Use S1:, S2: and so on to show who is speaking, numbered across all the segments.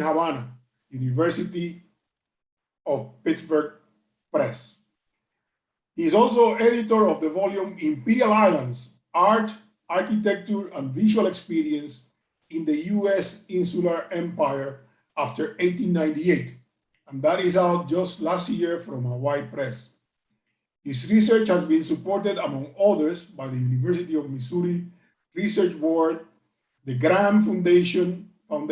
S1: Havana, University of Pittsburgh Press. He's also editor of the volume Imperial Islands, Art, Architecture, and Visual Experience in the U.S. Insular Empire after 1898. And that is out just last year from Hawaii Press. His research has been supported, among others, by the University of Missouri Research Board, the Graham Foundation, and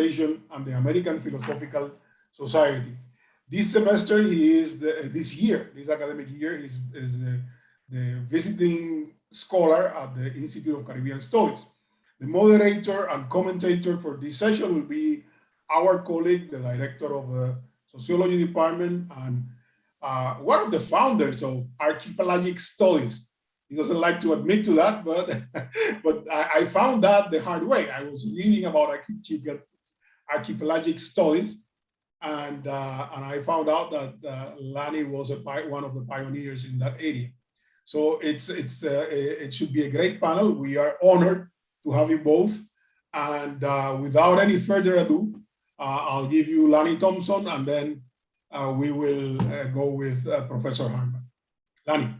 S1: the American Philosophical Society. This semester, this academic year, is the visiting scholar at the Institute of Caribbean Studies. The moderator and commentator for this session will be our colleague, the director of the Sociology Department and one of the founders of Archipelagic Studies. He doesn't like to admit to that, but I found that the hard way. I was reading about archipelagic studies, and I found out that Lani was one of the pioneers in that area. So it should be a great panel. We are honored to have you both. And without any further ado, I'll give you Lani Thompson, and then we will go with Professor Harman. Lani.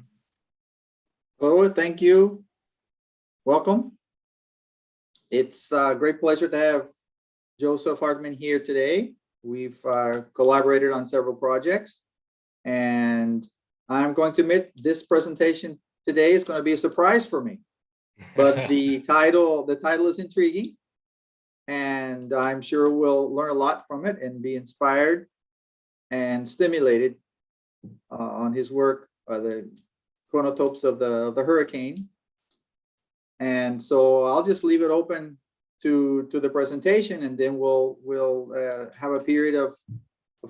S2: Hello, thank you. Welcome. It's a great pleasure to have Joseph Hartman here today. We've collaborated on several projects, and I'm going to admit this presentation today is going to be a surprise for me. But the title is intriguing, and I'm sure we'll learn a lot from it and be inspired and stimulated on his work, the chronotopes of the hurricane. And so I'll just leave it open to the presentation, and then we'll have a period of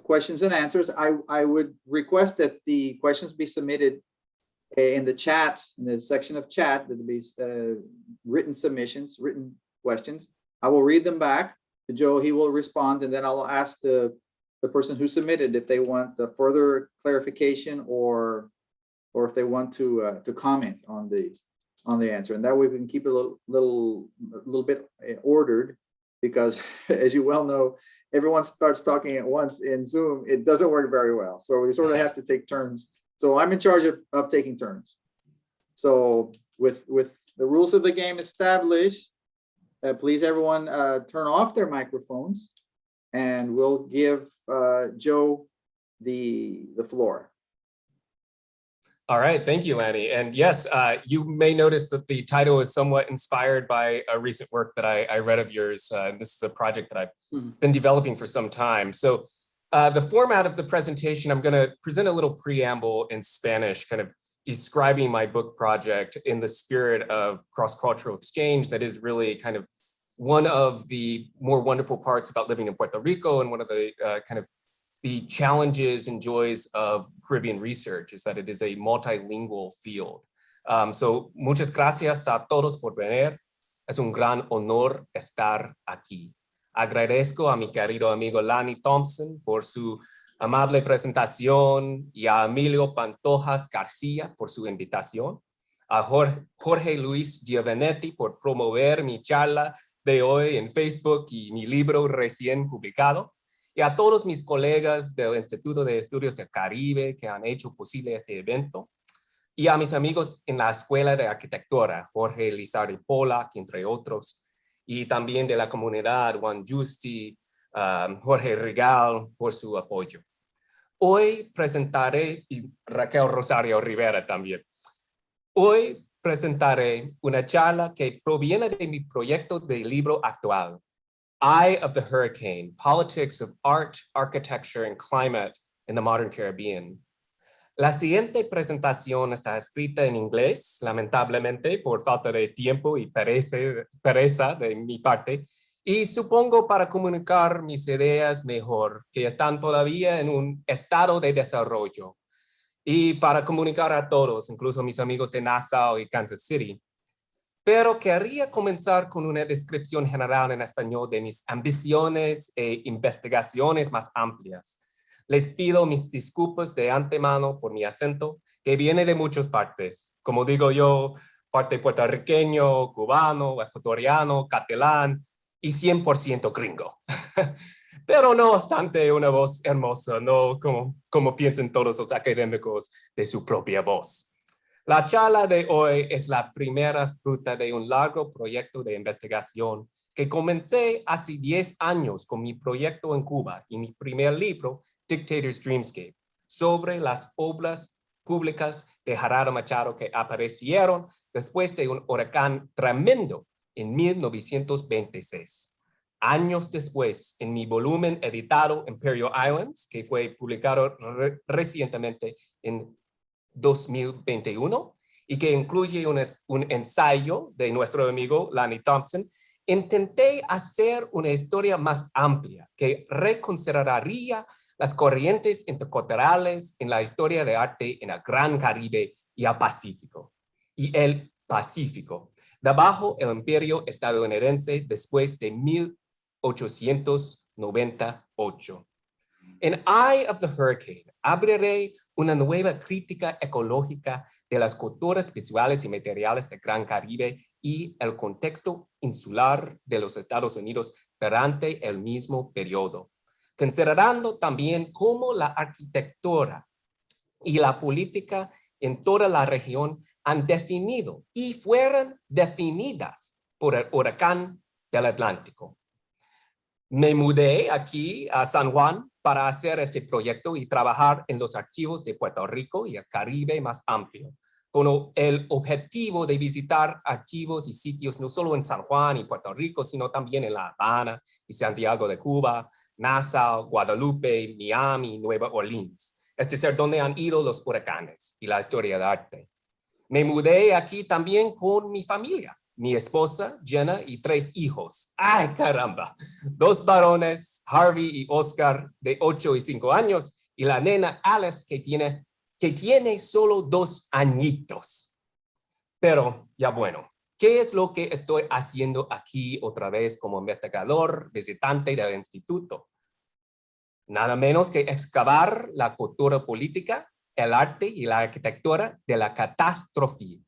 S2: questions and answers. I would request that the questions be submitted in the chat, in the section of chat, that will be written submissions, written questions. I will read them back to Joe. He will respond, and then I'll ask the person who submitted if they want a further clarification or if they want to comment on the answer. And that way we can keep it a little bit ordered, because as you well know, everyone starts talking at once in Zoom. It doesn't work very well. So we sort of have to take turns. So I'm in charge of taking turns. So with the rules of the game established, please everyone turn off their microphones, and we'll give Joe the floor.
S3: All right, thank you, Lani. And yes, you may notice that the title is somewhat inspired by a recent work that I read of yours. This is a project that I've been developing for some time. So the format of the presentation, I'm gonna present a little preamble in Spanish, kind of describing my book project in the spirit of cross-cultural exchange. That is really kind of one of the more wonderful parts about living in Puerto Rico, and one of the kind of the challenges and joys of Caribbean research is that it is a multilingual field. So muchas gracias a todos por venir. Es un gran honor estar aquí. Agradezco a mi querido amigo Lani Thompson por su amable presentación, y a Emilio Pantojas García por su invitación, a Jorge Luis Giovanetti por promover mi charla de hoy en Facebook y mi libro recién publicado, y a todos mis colegas del Instituto de Estudios del Caribe que han hecho posible este evento, y a mis amigos en la Escuela de Arquitectura, Jorge Lizardi Polak, entre otros, y también de la comunidad Juan Justi, Jorge Regal, por su apoyo. Hoy presentaré, y Raquel Rosario Rivera también, hoy presentaré una charla que proviene de mi proyecto de libro actual, Eye of the Hurricane, Politics of Art, Architecture, and Climate in the Modern Caribbean. La siguiente presentación está escrita en inglés, lamentablemente por falta de tiempo y pereza de mi parte, y supongo para comunicar mis ideas mejor, que están todavía en un estado de desarrollo, y para comunicar a todos, incluso a mis amigos de Nassau y Kansas City. Pero quería comenzar con una descripción general en español de mis ambiciones e investigaciones más amplias. Les pido mis disculpas de antemano por mi acento, que viene de muchas partes. Como digo yo, parte puertorriqueño, cubano, ecuatoriano, catalán y 100% gringo. Pero no obstante, una voz hermosa, no como piensan todos los académicos de su propia voz. La charla de hoy es la primera fruta de un largo proyecto de investigación que comencé hace 10 años con mi proyecto en Cuba y mi primer libro, Dictator's Dreamscape, sobre las obras públicas de Gerardo Machado que aparecieron después de un huracán tremendo en 1926. Años después, en mi volumen editado Imperial Islands, que fue publicado recientemente en 2021 y que incluye un ensayo de nuestro amigo Lanny Thompson, intenté hacer una historia más amplia que reconsideraría las corrientes interculturales en la historia de arte en el Gran Caribe y el Pacífico. Y el Pacífico, debajo el imperio estadounidense después de 1898. En Eye of the Hurricane, abriré una nueva crítica ecológica de las culturas visuales y materiales del Gran Caribe y el contexto insular de los Estados Unidos durante el mismo periodo, considerando también cómo la arquitectura y la política en toda la región han definido y fueron definidas por el huracán del Atlántico. Me mudé aquí a San Juan para hacer este proyecto y trabajar en los archivos de Puerto Rico y el Caribe más amplio, con el objetivo de visitar archivos y sitios no solo en San Juan y Puerto Rico, sino también en La Habana y Santiago de Cuba, Nassau, Guadalupe, Miami, Nueva Orleans. Es decir, donde han ido los huracanes y la historia de arte. Me mudé aquí también con mi familia. Mi esposa, Jenna, y 3 hijos. ¡Ay, caramba! 2 varones, Harvey y Oscar, de 8 y 5 años, y la nena Alice, que tiene solo 2 añitos. Pero, ya bueno, ¿qué es lo que estoy haciendo aquí otra vez como investigador, visitante del instituto? Nada menos que excavar la cultura política, el arte y la arquitectura de la catástrofe.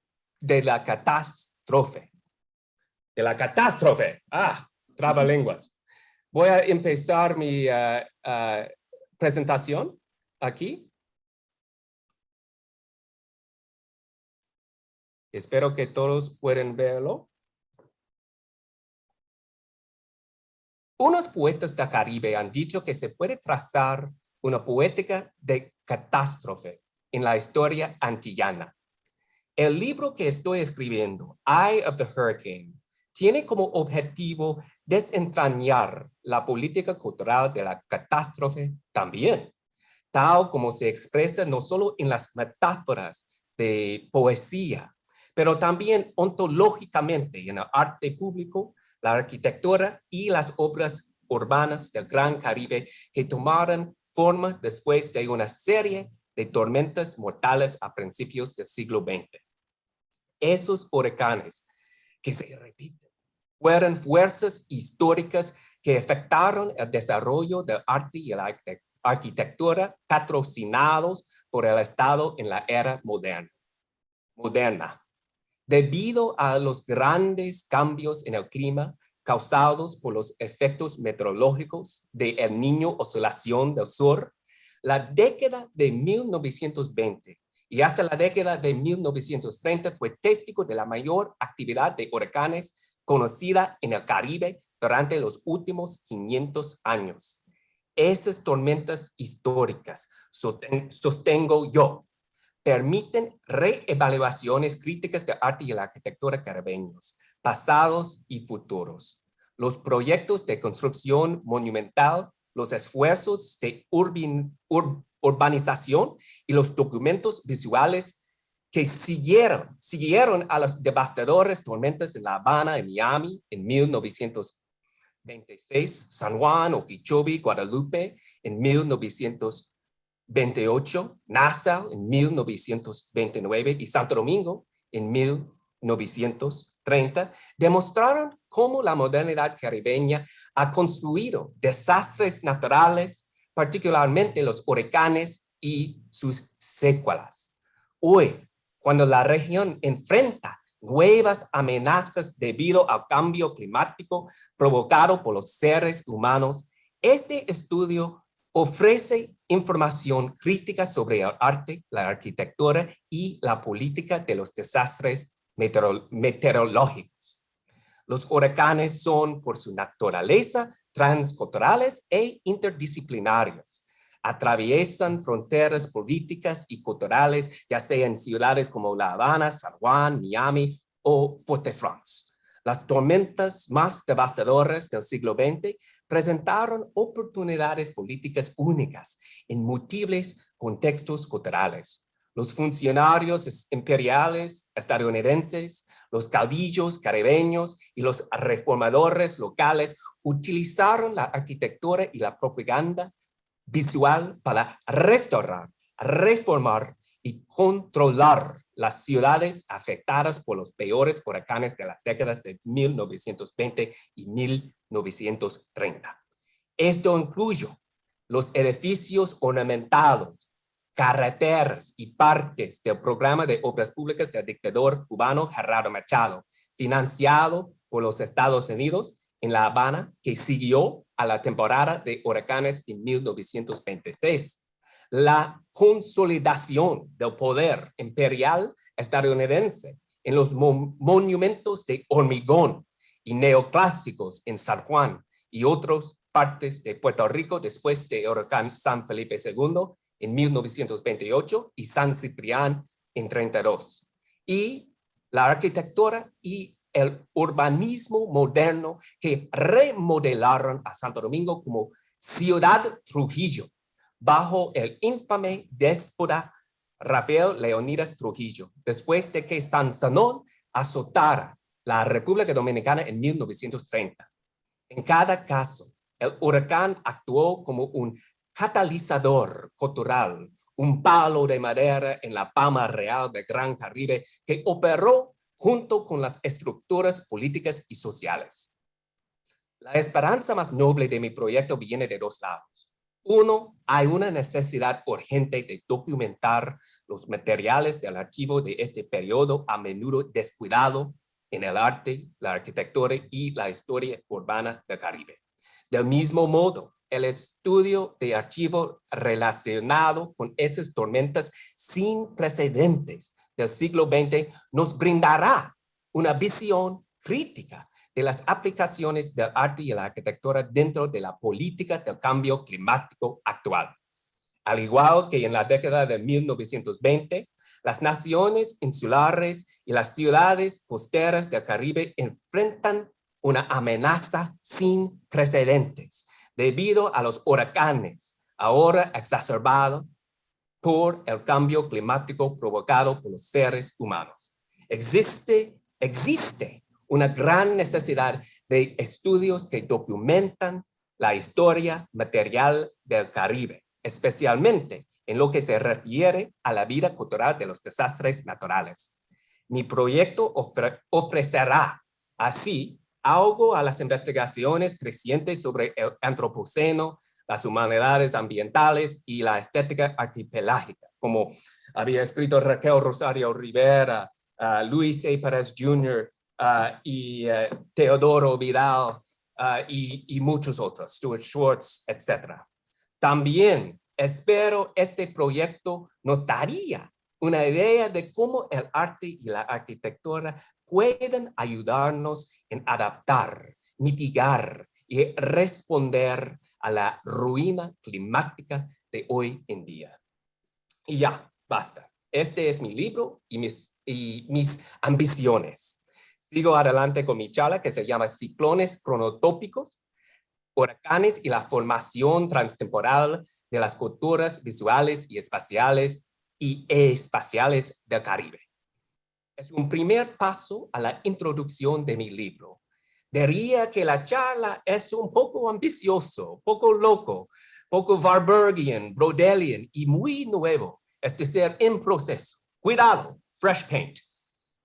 S3: Trabalenguas. Voy a empezar mi presentación aquí. Espero que todos puedan verlo. Unos poetas del Caribe han dicho que se puede trazar una poética de catástrofe en la historia antillana. El libro que estoy escribiendo, Eye of the Hurricane, tiene como objetivo desentrañar la política cultural de la catástrofe también, tal como se expresa no solo en las metáforas de poesía, pero también ontológicamente en el arte público, la arquitectura y las obras urbanas del Gran Caribe que tomaron forma después de una serie de tormentas mortales a principios del siglo XX. Esos huracanes que se repiten fueron fuerzas históricas que afectaron el desarrollo del arte y la arquitectura patrocinados por el Estado en la era moderna. Debido a los grandes cambios en el clima causados por los efectos meteorológicos de El Niño Oscilación del Sur, la década de 1920 y hasta la década de 1930 fue testigo de la mayor actividad de huracanes conocida en el Caribe durante los últimos 500 años. Esas tormentas históricas, sostengo yo, permiten reevaluaciones críticas de arte y la arquitectura caribeños, pasados y futuros. Los proyectos de construcción monumental, los esfuerzos de urbanización y los documentos visuales que siguieron a las devastadoras tormentas en La Habana y Miami en 1926, San Juan, Okeechobee, Guadalupe en 1928, Nassau en 1929 y Santo Domingo en 1930, demostraron cómo la modernidad caribeña ha construido desastres naturales, particularmente los huracanes y sus secuelas. Hoy, cuando la región enfrenta nuevas amenazas debido al cambio climático provocado por los seres humanos, Este estudio ofrece información crítica sobre el arte, la arquitectura y la política de los desastres meteorológicos. Los huracanes son, por su naturaleza, transculturales e interdisciplinarios. Atraviesan fronteras políticas y culturales, ya sea en ciudades como La Habana, San Juan, Miami o Fort-de-France. Las tormentas más devastadoras del siglo XX presentaron oportunidades políticas únicas en múltiples contextos culturales. Los funcionarios imperiales estadounidenses, los caudillos caribeños y los reformadores locales utilizaron la arquitectura y la propaganda visual para restaurar, reformar y controlar las ciudades afectadas por los peores huracanes de las décadas de 1920 y 1930. Esto incluye los edificios ornamentados, carreteras y parques del programa de obras públicas del dictador cubano Gerardo Machado, financiado por los Estados Unidos en La Habana, que siguió a la temporada de huracanes en 1926. La consolidación del poder imperial estadounidense en los monumentos de hormigón y neoclásicos en San Juan y otras partes de Puerto Rico después del huracán San Felipe II en 1928 y San Ciprián en 32. Y la arquitectura y el urbanismo moderno que remodelaron a Santo Domingo como Ciudad Trujillo bajo el infame déspota Rafael Leónidas Trujillo, después de que Sansanón azotara la República Dominicana en 1930. En cada caso, el huracán actuó como un catalizador cultural, un palo de madera en la palma real del Gran Caribe que operó junto con las estructuras políticas y sociales. La esperanza más noble de mi proyecto viene de dos lados. Uno, hay una necesidad urgente de documentar los materiales del archivo de este periodo a menudo descuidado en el arte, la arquitectura y la historia urbana del Caribe. Del mismo modo, el estudio de archivo relacionado con esas tormentas sin precedentes del siglo XX nos brindará una visión crítica de las aplicaciones del arte y la arquitectura dentro de la política del cambio climático actual. Al igual que en la década de 1920, las naciones insulares y las ciudades costeras del Caribe enfrentan una amenaza sin precedentes debido a los huracanes, ahora exacerbado por el cambio climático provocado por los seres humanos. Existe una gran necesidad de estudios que documentan la historia material del Caribe, especialmente en lo que se refiere a la vida cultural de los desastres naturales. Mi proyecto ofrecerá así algo a las investigaciones crecientes sobre el antropoceno, las humanidades ambientales y la estética archipelágica, como había escrito Raquel Rosario Rivera, Luis A. Pérez Jr., y Teodoro Vidal y muchos otros, Stuart Schwartz, etc. También espero este proyecto nos daría una idea de cómo el arte y la arquitectura pueden ayudarnos en adaptar, mitigar y responder a la ruina climática de hoy en día. Y ya, basta. Este es mi libro y mis ambiciones. Sigo adelante con mi charla que se llama Ciclones Chronotópicos, huracanes y la formación transtemporal de las culturas visuales y espaciales del Caribe. Es un primer paso a la introducción de mi libro. Diría que la charla es un poco ambicioso, poco loco, poco Warburgian, Brodelian y muy nuevo, es decir, en proceso. Cuidado, fresh paint.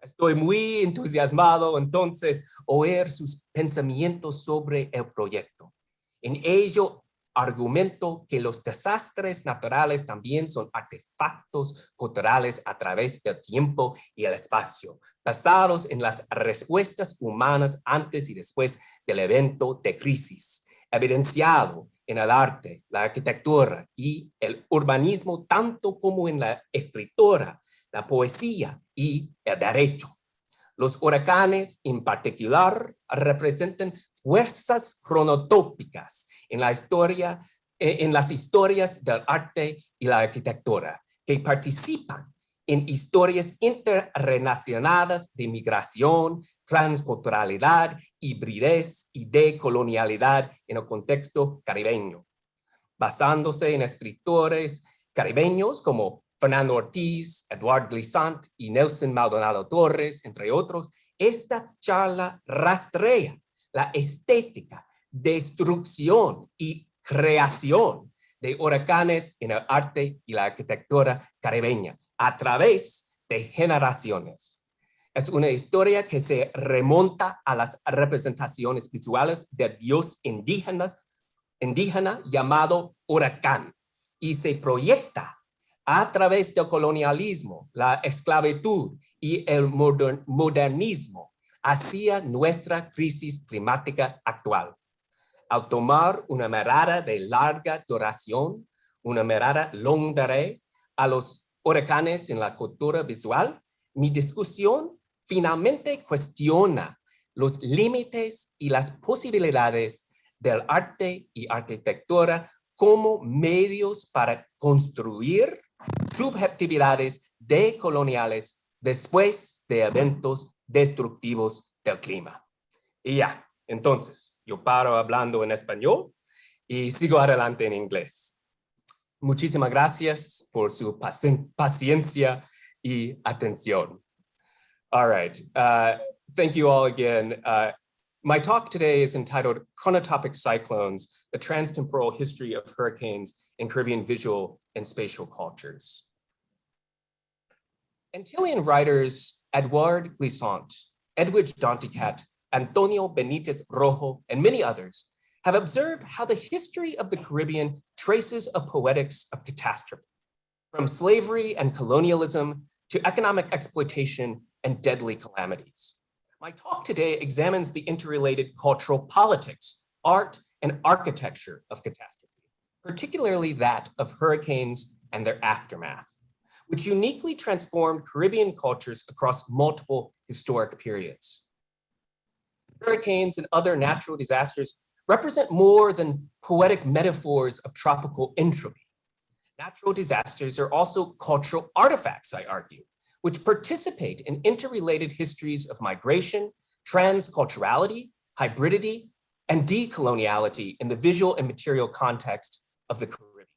S3: Estoy muy entusiasmado entonces oír sus pensamientos sobre el proyecto. En ello argumento que los desastres naturales también son artefactos culturales a través del tiempo y el espacio, basados en las respuestas humanas antes y después del evento de crisis, evidenciado en el arte, la arquitectura y el urbanismo, tanto como en la escritura, la poesía y el derecho. Los huracanes, en particular, representan fuerzas cronotópicas en la historia, en las historias del arte y la arquitectura, que participan en historias interrelacionadas de migración, transculturalidad, hibridez y decolonialidad en el contexto caribeño. Basándose en escritores caribeños como Fernando Ortiz, Eduard Glissant y Nelson Maldonado Torres, entre otros, esta charla rastrea la estética, destrucción y creación de huracanes en el arte y la arquitectura caribeña a través de generaciones. Es una historia que se remonta a las representaciones visuales del dios indígena llamado huracán y se proyecta a través del colonialismo, la esclavitud y el modernismo hacia nuestra crisis climática actual. Al tomar una mirada de larga duración, una mirada longue durée a los huracanes en la cultura visual, mi discusión finalmente cuestiona los límites y las posibilidades del arte y arquitectura como medios para construir subjetividades decoloniales después de eventos destructivos del clima. Y ya, entonces, yo paro hablando en español y sigo adelante en inglés. Muchísimas gracias por su paciencia y atención. All right, thank you all again. My talk today is entitled Chronotopic Cyclones, the Transtemporal History of Hurricanes in Caribbean Visual and Spatial Cultures. Antillean writers Eduard Glissant, Edwidge Danticat, Antonio Benitez Rojo, and many others have observed how the history of the Caribbean traces a poetics of catastrophe, from slavery and colonialism to economic exploitation and deadly calamities. My talk today examines the interrelated cultural politics, art, and architecture of catastrophe, particularly that of hurricanes and their aftermath, which uniquely transformed Caribbean cultures across multiple historic periods. Hurricanes and other natural disasters represent more than poetic metaphors of tropical entropy. Natural disasters are also cultural artifacts, I argue, which participate in interrelated histories of migration, transculturality, hybridity, and decoloniality in the visual and material context of the Caribbean.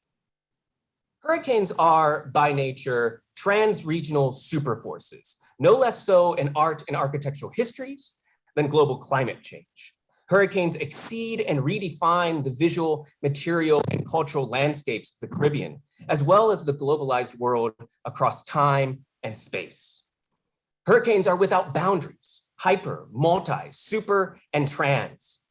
S3: Hurricanes are, by nature, trans-regional superforces, no less so in art and architectural histories than global climate change. Hurricanes exceed and redefine the visual, material, and cultural landscapes of the Caribbean, as well as the globalized world across time and space. Hurricanes are without boundaries, hyper, multi, super, and trans.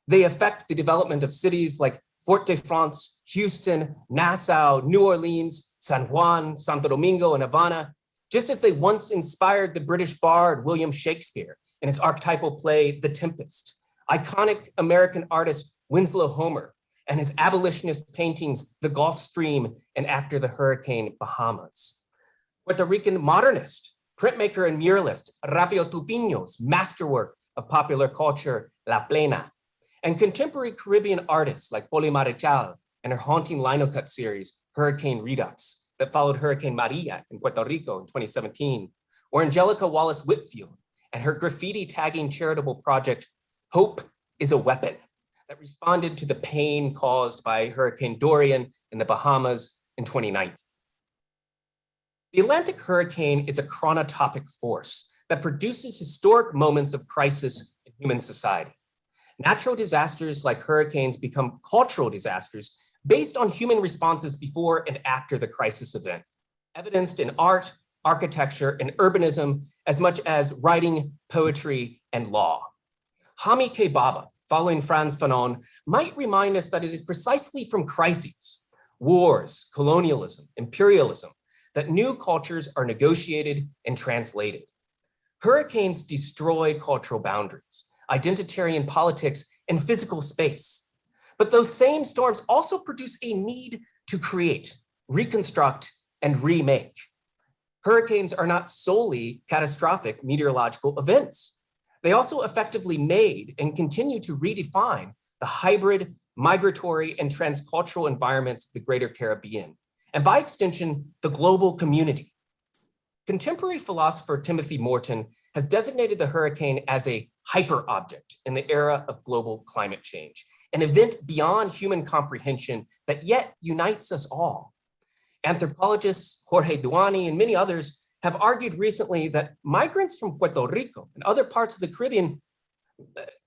S3: They affect the development of cities like Fort-de-France, Houston, Nassau, New Orleans, San Juan, Santo Domingo, and Havana, just as they once inspired the British bard William Shakespeare in his archetypal play, The Tempest, iconic American artist Winslow Homer, and his abolitionist paintings, The Gulf Stream and After the Hurricane, Bahamas. Puerto Rican modernist, printmaker and muralist Rafael Tufino's masterwork of popular culture, La Plena, and contemporary Caribbean artists like Poli Marichal and her haunting linocut series, Hurricane Redux, that followed Hurricane Maria in Puerto Rico in 2017, or Angelica Wallace Whitfield and her graffiti tagging charitable project, Hope is a Weapon, that responded to the pain caused by Hurricane Dorian in the Bahamas in 2019. The Atlantic hurricane is a chronotopic force that produces historic moments of crisis in human society. Natural disasters like hurricanes become cultural disasters based on human responses before and after the crisis event, evidenced in art, architecture, and urbanism, as much as writing, poetry, and law. Hami K. Baba, following Frantz Fanon, might remind us that it is precisely from crises, wars, colonialism, imperialism, that new cultures are negotiated and translated. Hurricanes destroy cultural boundaries, identitarian politics, and physical space. But those same storms also produce a need to create, reconstruct, and remake. Hurricanes are not solely catastrophic meteorological events. They also effectively made and continue to redefine the hybrid, migratory, and transcultural environments of the Greater Caribbean, and by extension, the global community. Contemporary philosopher Timothy Morton has designated the hurricane as a hyperobject in the era of global climate change, an event beyond human comprehension that yet unites us all. Anthropologists Jorge Duani and many others have argued recently that migrants from Puerto Rico and other parts of the Caribbean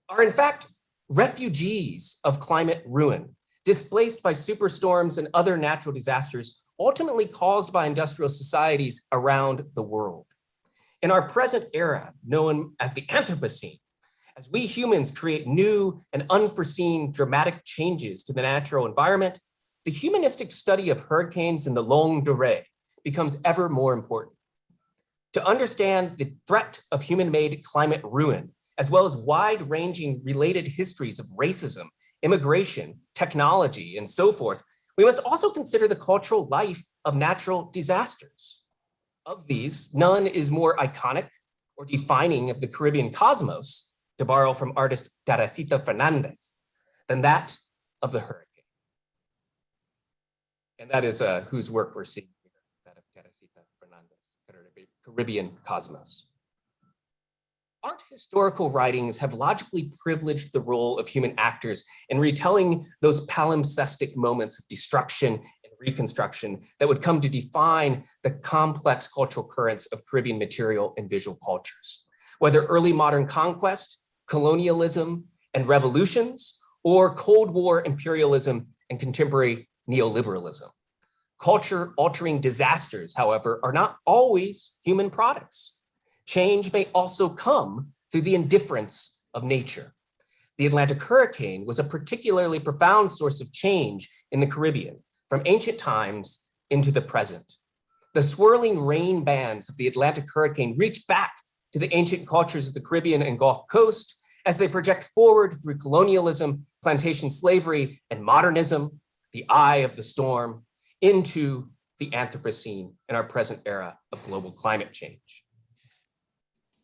S3: are in fact refugees of climate ruin, displaced by superstorms and other natural disasters ultimately caused by industrial societies around the world. In our present era, known as the Anthropocene, as we humans create new and unforeseen dramatic changes to the natural environment, the humanistic study of hurricanes in the longue durée becomes ever more important. To understand the threat of human-made climate ruin, as well as wide-ranging related histories of racism, immigration, technology, and so forth, we must also consider the cultural life of natural disasters. Of these, none is more iconic or defining of the Caribbean cosmos, to borrow from artist Teresita Fernandez, than that of the hurricane. And that is whose work we're seeing here, that of Teresita Fernandez, Caribbean Cosmos. Art historical writings have logically privileged the role of human actors in retelling those palimpsestic moments of destruction and reconstruction that would come to define the complex cultural currents of Caribbean material and visual cultures. Whether early modern conquest, colonialism, and revolutions, or Cold War imperialism and contemporary neoliberalism. Culture-altering disasters, however, are not always human products. Change may also come through the indifference of nature. The Atlantic hurricane was a particularly profound source of change in the Caribbean from ancient times into the present. The swirling rain bands of the Atlantic hurricane reach back to the ancient cultures of the Caribbean and Gulf Coast as they project forward through colonialism, plantation slavery, and modernism, the eye of the storm, into the Anthropocene in our present era of global climate change.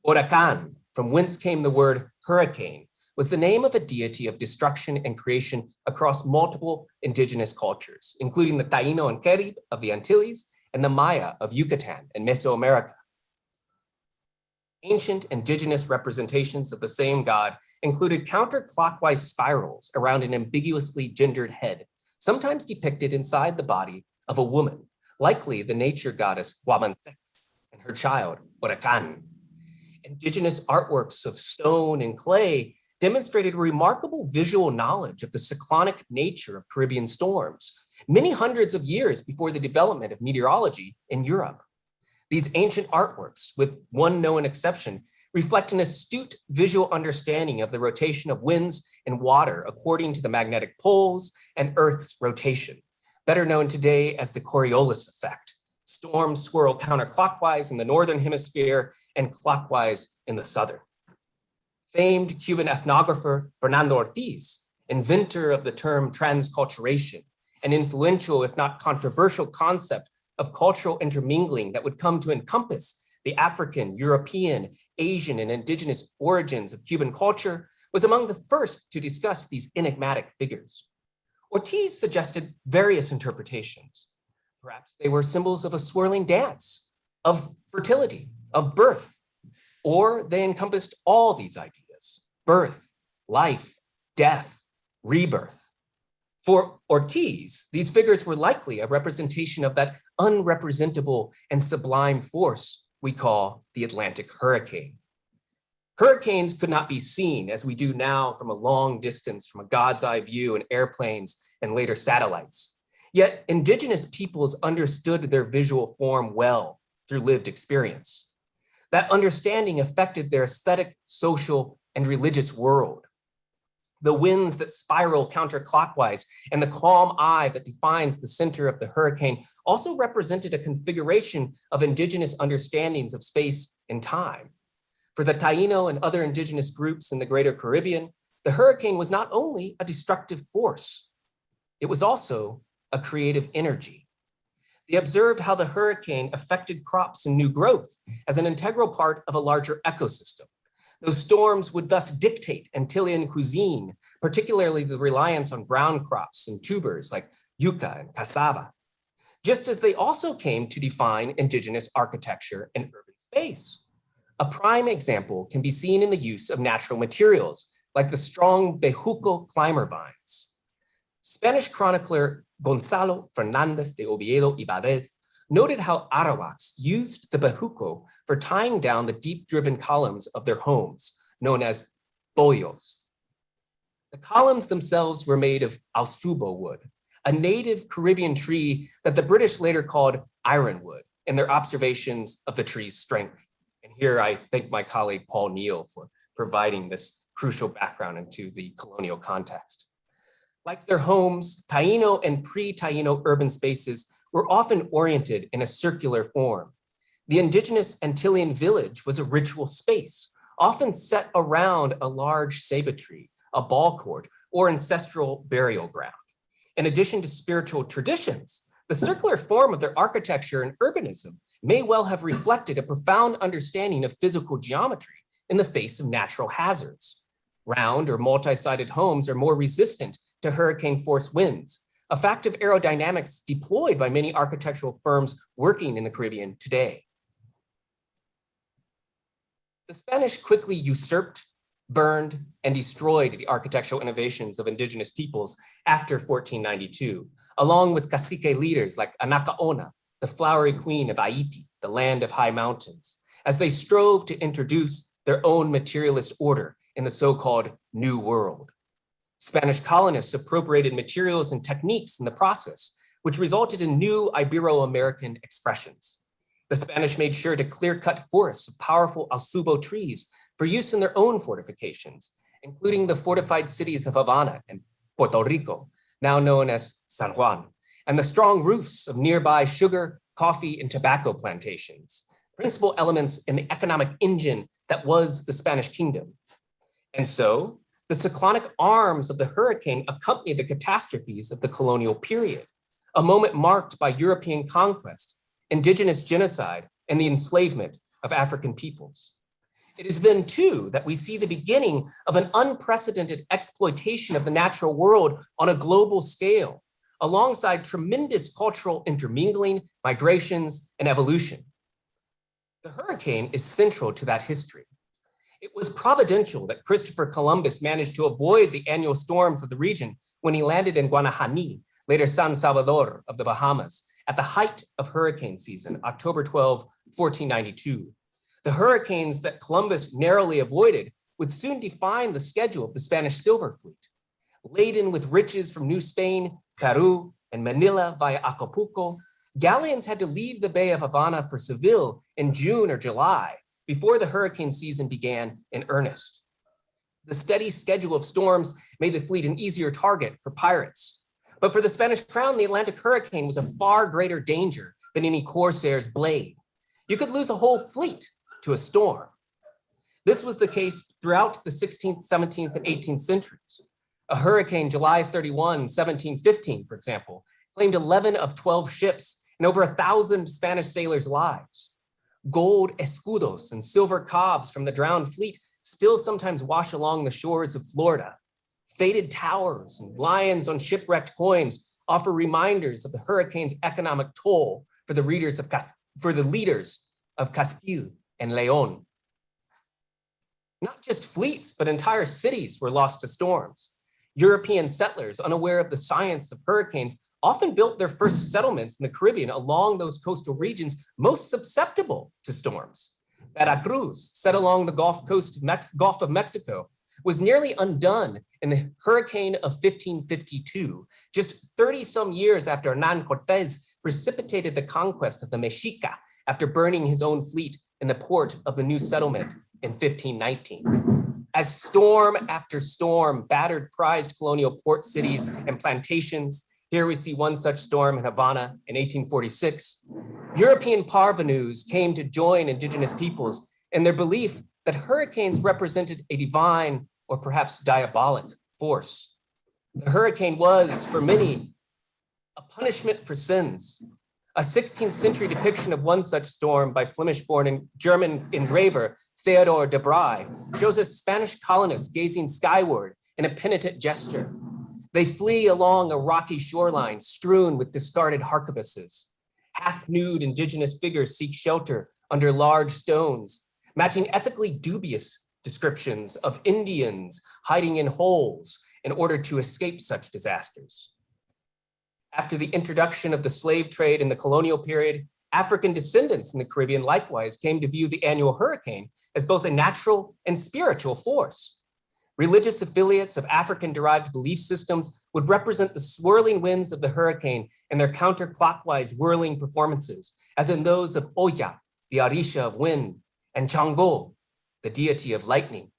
S3: Huracan, from whence came the word hurricane, was the name of a deity of destruction and creation across multiple indigenous cultures, including the Taino and Carib of the Antilles and the Maya of Yucatan and Mesoamerica. Ancient indigenous representations of the same god included counterclockwise spirals around an ambiguously gendered head, sometimes depicted inside the body of a woman, likely the nature goddess Guamansex and her child, Huracan. Indigenous artworks of stone and clay demonstrated remarkable visual knowledge of the cyclonic nature of Caribbean storms, many hundreds of years before the development of meteorology in Europe. These ancient artworks, with one known exception, reflect an astute visual understanding of the rotation of winds and water according to the magnetic poles and Earth's rotation, better known today as the Coriolis Effect. Storms swirl counterclockwise in the northern hemisphere and clockwise in the southern. Famed Cuban ethnographer Fernando Ortiz, inventor of the term transculturation, an influential, if not controversial, concept of cultural intermingling that would come to encompass the African, European, Asian, and indigenous origins of Cuban culture, was among the first to discuss these enigmatic figures. Ortiz suggested various interpretations. Perhaps they were symbols of a swirling dance, of fertility, of birth, or they encompassed all these ideas: birth, life, death, rebirth. For Ortiz, these figures were likely a representation of that unrepresentable and sublime force we call the Atlantic hurricane. Hurricanes could not be seen as we do now from a long distance from a God's eye view in airplanes and later satellites. Yet indigenous peoples understood their visual form well through lived experience. That understanding affected their aesthetic, social, and religious world. The winds that spiral counterclockwise and the calm eye that defines the center of the hurricane also represented a configuration of indigenous understandings of space and time. For the Taino and other indigenous groups in the Greater Caribbean, the hurricane was not only a destructive force, it was also a creative energy. They observed how the hurricane affected crops and new growth as an integral part of a larger ecosystem. Those storms would thus dictate Antillean cuisine, particularly the reliance on ground crops and tubers like yuca and cassava, just as they also came to define indigenous architecture and urban space. A prime example can be seen in the use of natural materials like the strong bejuco climber vines. Spanish chronicler Gonzalo Fernández de Oviedo y Báez noted how Arawaks used the bejuco for tying down the deep-driven columns of their homes, known as bollos. The columns themselves were made of alsubo wood, a native Caribbean tree that the British later called ironwood in their observations of the tree's strength. And here I thank my colleague Paul Neal for providing this crucial background into the colonial context. Like their homes, Taino and pre-Taino urban spaces were often oriented in a circular form. The indigenous Antillean village was a ritual space, often set around a large ceiba tree, a ball court, or ancestral burial ground. In addition to spiritual traditions, the circular form of their architecture and urbanism may well have reflected a profound understanding of physical geometry in the face of natural hazards. Round or multi-sided homes are more resistant to hurricane force winds, a fact of aerodynamics deployed by many architectural firms working in the Caribbean today. The Spanish quickly usurped, burned, and destroyed the architectural innovations of indigenous peoples after 1492, along with cacique leaders like Anacaona, the flowery queen of Haiti, the land of high mountains, as they strove to introduce their own materialist order in the so-called New World. Spanish colonists appropriated materials and techniques in the process, which resulted in new Ibero-American expressions. The Spanish made sure to clear-cut forests of powerful alsubo trees for use in their own fortifications, including the fortified cities of Havana and Puerto Rico, now known as San Juan, and the strong roofs of nearby sugar, coffee, and tobacco plantations, principal elements in the economic engine that was the Spanish kingdom. And so, the cyclonic arms of the hurricane accompanied the catastrophes of the colonial period, a moment marked by European conquest, indigenous genocide, and the enslavement of African peoples. It is then, too, that we see the beginning of an unprecedented exploitation of the natural world on a global scale, alongside tremendous cultural intermingling, migrations, and evolution. The hurricane is central to that history. It was providential that Christopher Columbus managed to avoid the annual storms of the region when he landed in Guanahani, later San Salvador of the Bahamas, at the height of hurricane season, October 12, 1492. The hurricanes that Columbus narrowly avoided would soon define the schedule of the Spanish Silver Fleet. Laden with riches from New Spain, Peru, and Manila via Acapulco, galleons had to leave the Bay of Havana for Seville in June or July, before the hurricane season began in earnest. The steady schedule of storms made the fleet an easier target for pirates. But for the Spanish crown, the Atlantic hurricane was a far greater danger than any corsair's blade. You could lose a whole fleet to a storm. This was the case throughout the 16th, 17th, and 18th centuries. A hurricane, July 31, 1715, for example, claimed 11 of 12 ships and over 1,000 Spanish sailors' lives. Gold escudos and silver cobs from the drowned fleet still sometimes wash along the shores of Florida. Faded towers and lions on shipwrecked coins offer reminders of the hurricane's economic toll for the leaders of Castile and León. Not just fleets, but entire cities were lost to storms. European settlers, unaware of the science of hurricanes, often built their first settlements in the Caribbean along those coastal regions most susceptible to storms. Veracruz, set along the Gulf of Mexico, was nearly undone in the hurricane of 1552, just 30-some years after Hernán Cortés precipitated the conquest of the Mexica after burning his own fleet in the port of the new settlement in 1519. As storm after storm battered prized colonial port cities and plantations, here we see one such storm in Havana in 1846. European parvenus came to join indigenous peoples in their belief that hurricanes represented a divine or perhaps diabolic force. The hurricane was, for many, a punishment for sins. A 16th century depiction of one such storm by Flemish-born and German engraver Theodor de Bry shows us Spanish colonists gazing skyward in a penitent gesture. They flee along a rocky shoreline strewn with discarded harquebuses. Half-nude indigenous figures seek shelter under large stones, matching ethically dubious descriptions of Indians hiding in holes in order to escape such disasters. After the introduction of the slave trade in the colonial period, African descendants in the Caribbean likewise came to view the annual hurricane as both a natural and spiritual force. Religious affiliates of African-derived belief systems would represent the swirling winds of the hurricane in their counterclockwise whirling performances, as in those of Oya, the Orisha of wind, and Chango, the deity of lightning.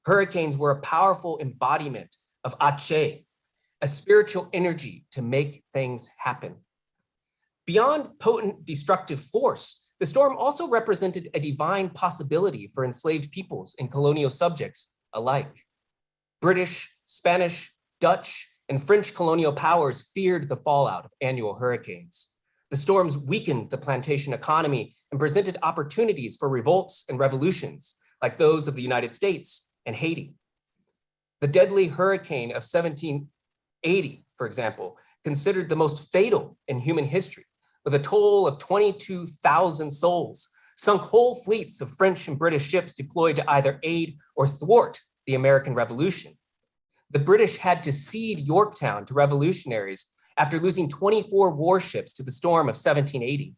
S3: Hurricanes were a powerful embodiment of Ache, a spiritual energy to make things happen. Beyond potent destructive force, the storm also represented a divine possibility for enslaved peoples and colonial subjects alike. British, Spanish, Dutch, and French colonial powers feared the fallout of annual hurricanes. The storms weakened the plantation economy and presented opportunities for revolts and revolutions, like those of the United States and Haiti. The deadly hurricane of 1780, for example, considered the most fatal in human history, with a toll of 22,000 souls, sunk whole fleets of French and British ships deployed to either aid or thwart the American Revolution. The British had to cede Yorktown to revolutionaries after losing 24 warships to the storm of 1780.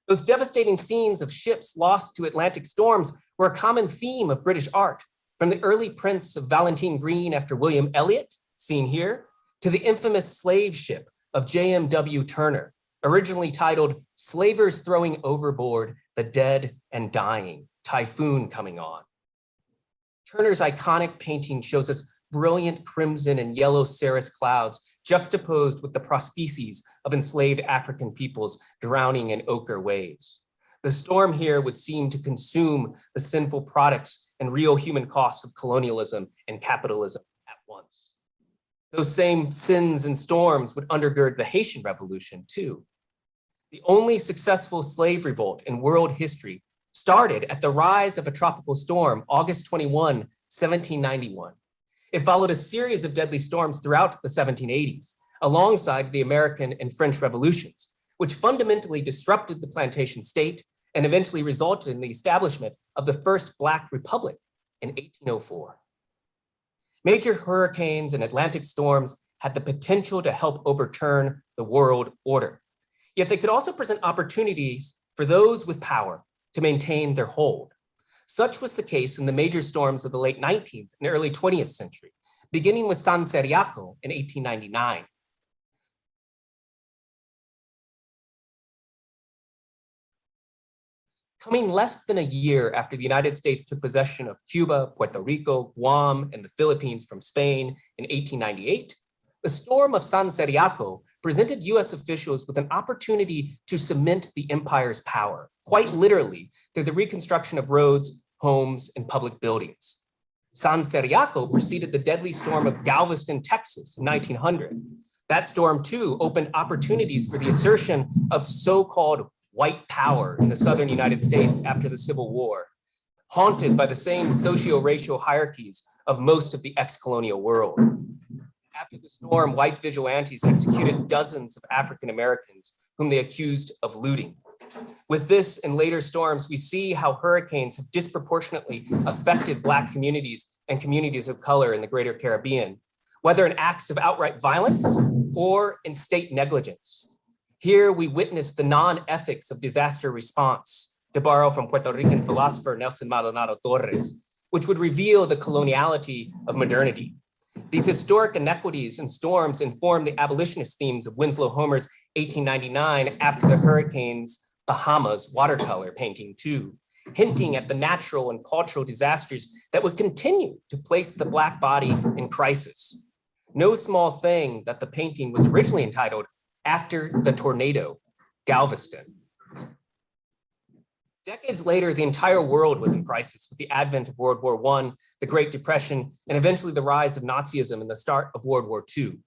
S3: Those devastating scenes of ships lost to Atlantic storms were a common theme of British art, from the early prints of Valentine Green after William Elliot, seen here, to the infamous slave ship of J.M.W. Turner, originally titled Slavers Throwing Overboard the Dead and Dying, Typhoon Coming On. Turner's iconic painting shows us brilliant crimson and yellow cirrus clouds juxtaposed with the prostheses of enslaved African peoples drowning in ochre waves. The storm here would seem to consume the sinful products and real human costs of colonialism and capitalism at once. Those same sins and storms would undergird the Haitian Revolution too. The only successful slave revolt in world history started at the rise of a tropical storm, August 21, 1791. It followed a series of deadly storms throughout the 1780s, alongside the American and French revolutions, which fundamentally disrupted the plantation state and eventually resulted in the establishment of the first Black Republic in 1804. Major hurricanes and Atlantic storms had the potential to help overturn the world order. Yet they could also present opportunities for those with power to maintain their hold. Such was the case in the major storms of the late 19th and early 20th century, beginning with San Ceriaco in 1899. Coming less than a year after the United States took possession of Cuba, Puerto Rico, Guam, and the Philippines from Spain in 1898, the storm of San Ceriaco presented US officials with an opportunity to cement the empire's power, quite literally, through the reconstruction of roads, homes, and public buildings. San Ceriaco preceded the deadly storm of Galveston, Texas in 1900. That storm too opened opportunities for the assertion of so-called white power in the southern United States after the Civil War, haunted by the same socio-racial hierarchies of most of the ex-colonial world. After the storm, white vigilantes executed dozens of African Americans whom they accused of looting. With this and later storms, we see how hurricanes have disproportionately affected Black communities and communities of color in the greater Caribbean, whether in acts of outright violence or in state negligence. Here we witness the non-ethics of disaster response, to borrow from Puerto Rican philosopher Nelson Maldonado Torres, which would reveal the coloniality of modernity. These historic inequities and storms inform the abolitionist themes of Winslow Homer's 1899 After the Hurricanes Bahamas watercolor painting too, hinting at the natural and cultural disasters that would continue to place the Black body in crisis. No small thing that the painting was originally entitled After the Tornado, Galveston. Decades later, the entire world was in crisis with the advent of World War I, the Great Depression, and eventually the rise of Nazism and the start of World War II.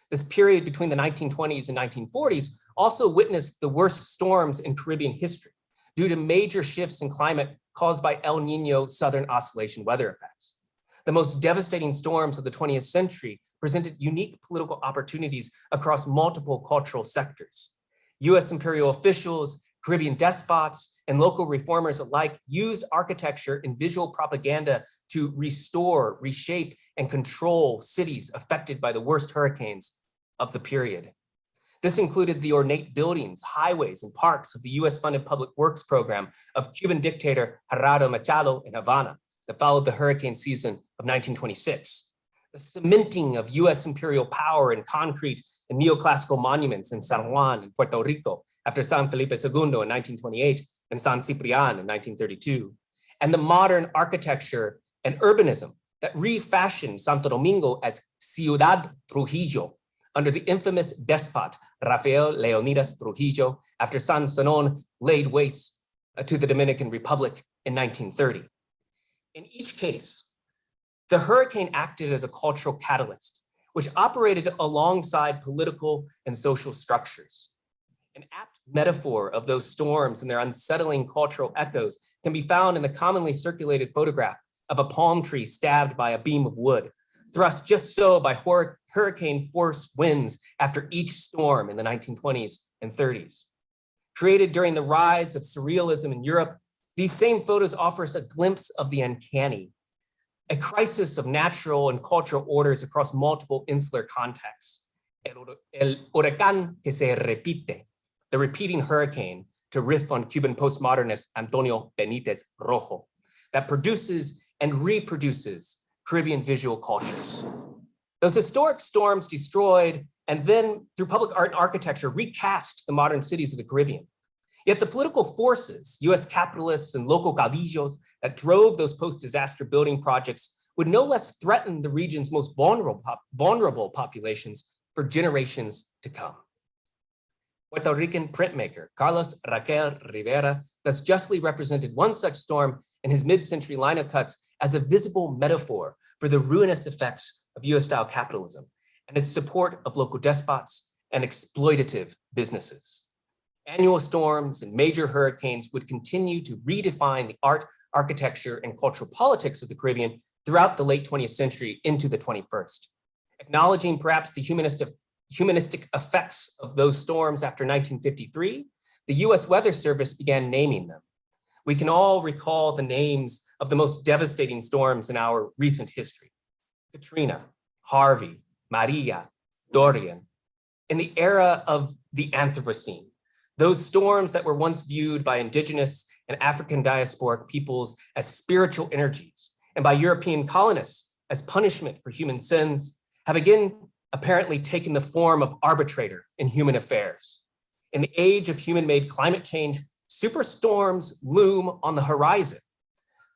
S3: This period between the 1920s and 1940s also witnessed the worst storms in Caribbean history due to major shifts in climate caused by El Nino Southern Oscillation weather effects. The most devastating storms of the 20th century presented unique political opportunities across multiple cultural sectors. US imperial officials, Caribbean despots, and local reformers alike used architecture and visual propaganda to restore, reshape, and control cities affected by the worst hurricanes of the period. This included the ornate buildings, highways, and parks of the US-funded public works program of Cuban dictator Gerardo Machado in Havana that followed the hurricane season of 1926. The cementing of US imperial power in concrete and neoclassical monuments in San Juan and Puerto Rico after San Felipe II in 1928 and San Ciprián in 1932. And the modern architecture and urbanism that refashioned Santo Domingo as Ciudad Trujillo under the infamous despot Rafael Leonidas Trujillo after San Zenón laid waste to the Dominican Republic in 1930. In each case, the hurricane acted as a cultural catalyst, which operated alongside political and social structures. An apt metaphor of those storms and their unsettling cultural echoes can be found in the commonly circulated photograph of a palm tree stabbed by a beam of wood, thrust just so by hurricane force winds after each storm in the 1920s and 30s. Created during the rise of surrealism in Europe, these same photos offer us a glimpse of the uncanny, a crisis of natural and cultural orders across multiple insular contexts. El huracán que se repite, the repeating hurricane, to riff on Cuban postmodernist Antonio Benítez Rojo, that produces and reproduces Caribbean visual cultures. Those historic storms destroyed and then through public art and architecture recast the modern cities of the Caribbean. Yet the political forces, US capitalists and local caudillos that drove those post-disaster building projects would no less threaten the region's most vulnerable populations for generations to come. Puerto Rican printmaker Carlos Raquel Rivera thus justly represented one such storm in his mid-century lino cuts as a visible metaphor for the ruinous effects of US-style capitalism and its support of local despots and exploitative businesses. Annual storms and major hurricanes would continue to redefine the art, architecture, and cultural politics of the Caribbean throughout the late 20th century into the 21st. Acknowledging perhaps the humanistic effects of those storms after 1953, the US Weather Service began naming them. We can all recall the names of the most devastating storms in our recent history: Katrina, Harvey, Maria, Dorian. In the era of the Anthropocene, those storms that were once viewed by indigenous and African diasporic peoples as spiritual energies and by European colonists as punishment for human sins have again apparently taken the form of arbitrator in human affairs. In the age of human-made climate change, superstorms loom on the horizon,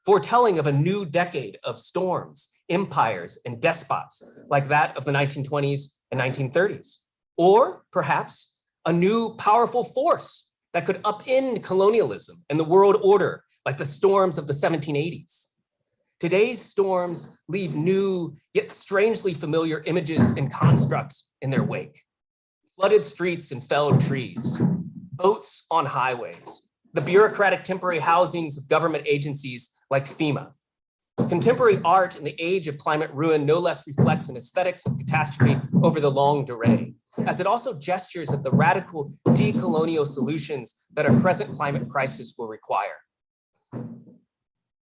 S3: foretelling of a new decade of storms, empires, and despots like that of the 1920s and 1930s, or perhaps a new powerful force that could upend colonialism and the world order like the storms of the 1780s. Today's storms leave new yet strangely familiar images and constructs in their wake. Flooded streets and felled trees, boats on highways, the bureaucratic temporary housings of government agencies like FEMA. Contemporary art in the age of climate ruin no less reflects an aesthetics of catastrophe over the longue durée, as it also gestures at the radical decolonial solutions that our present climate crisis will require.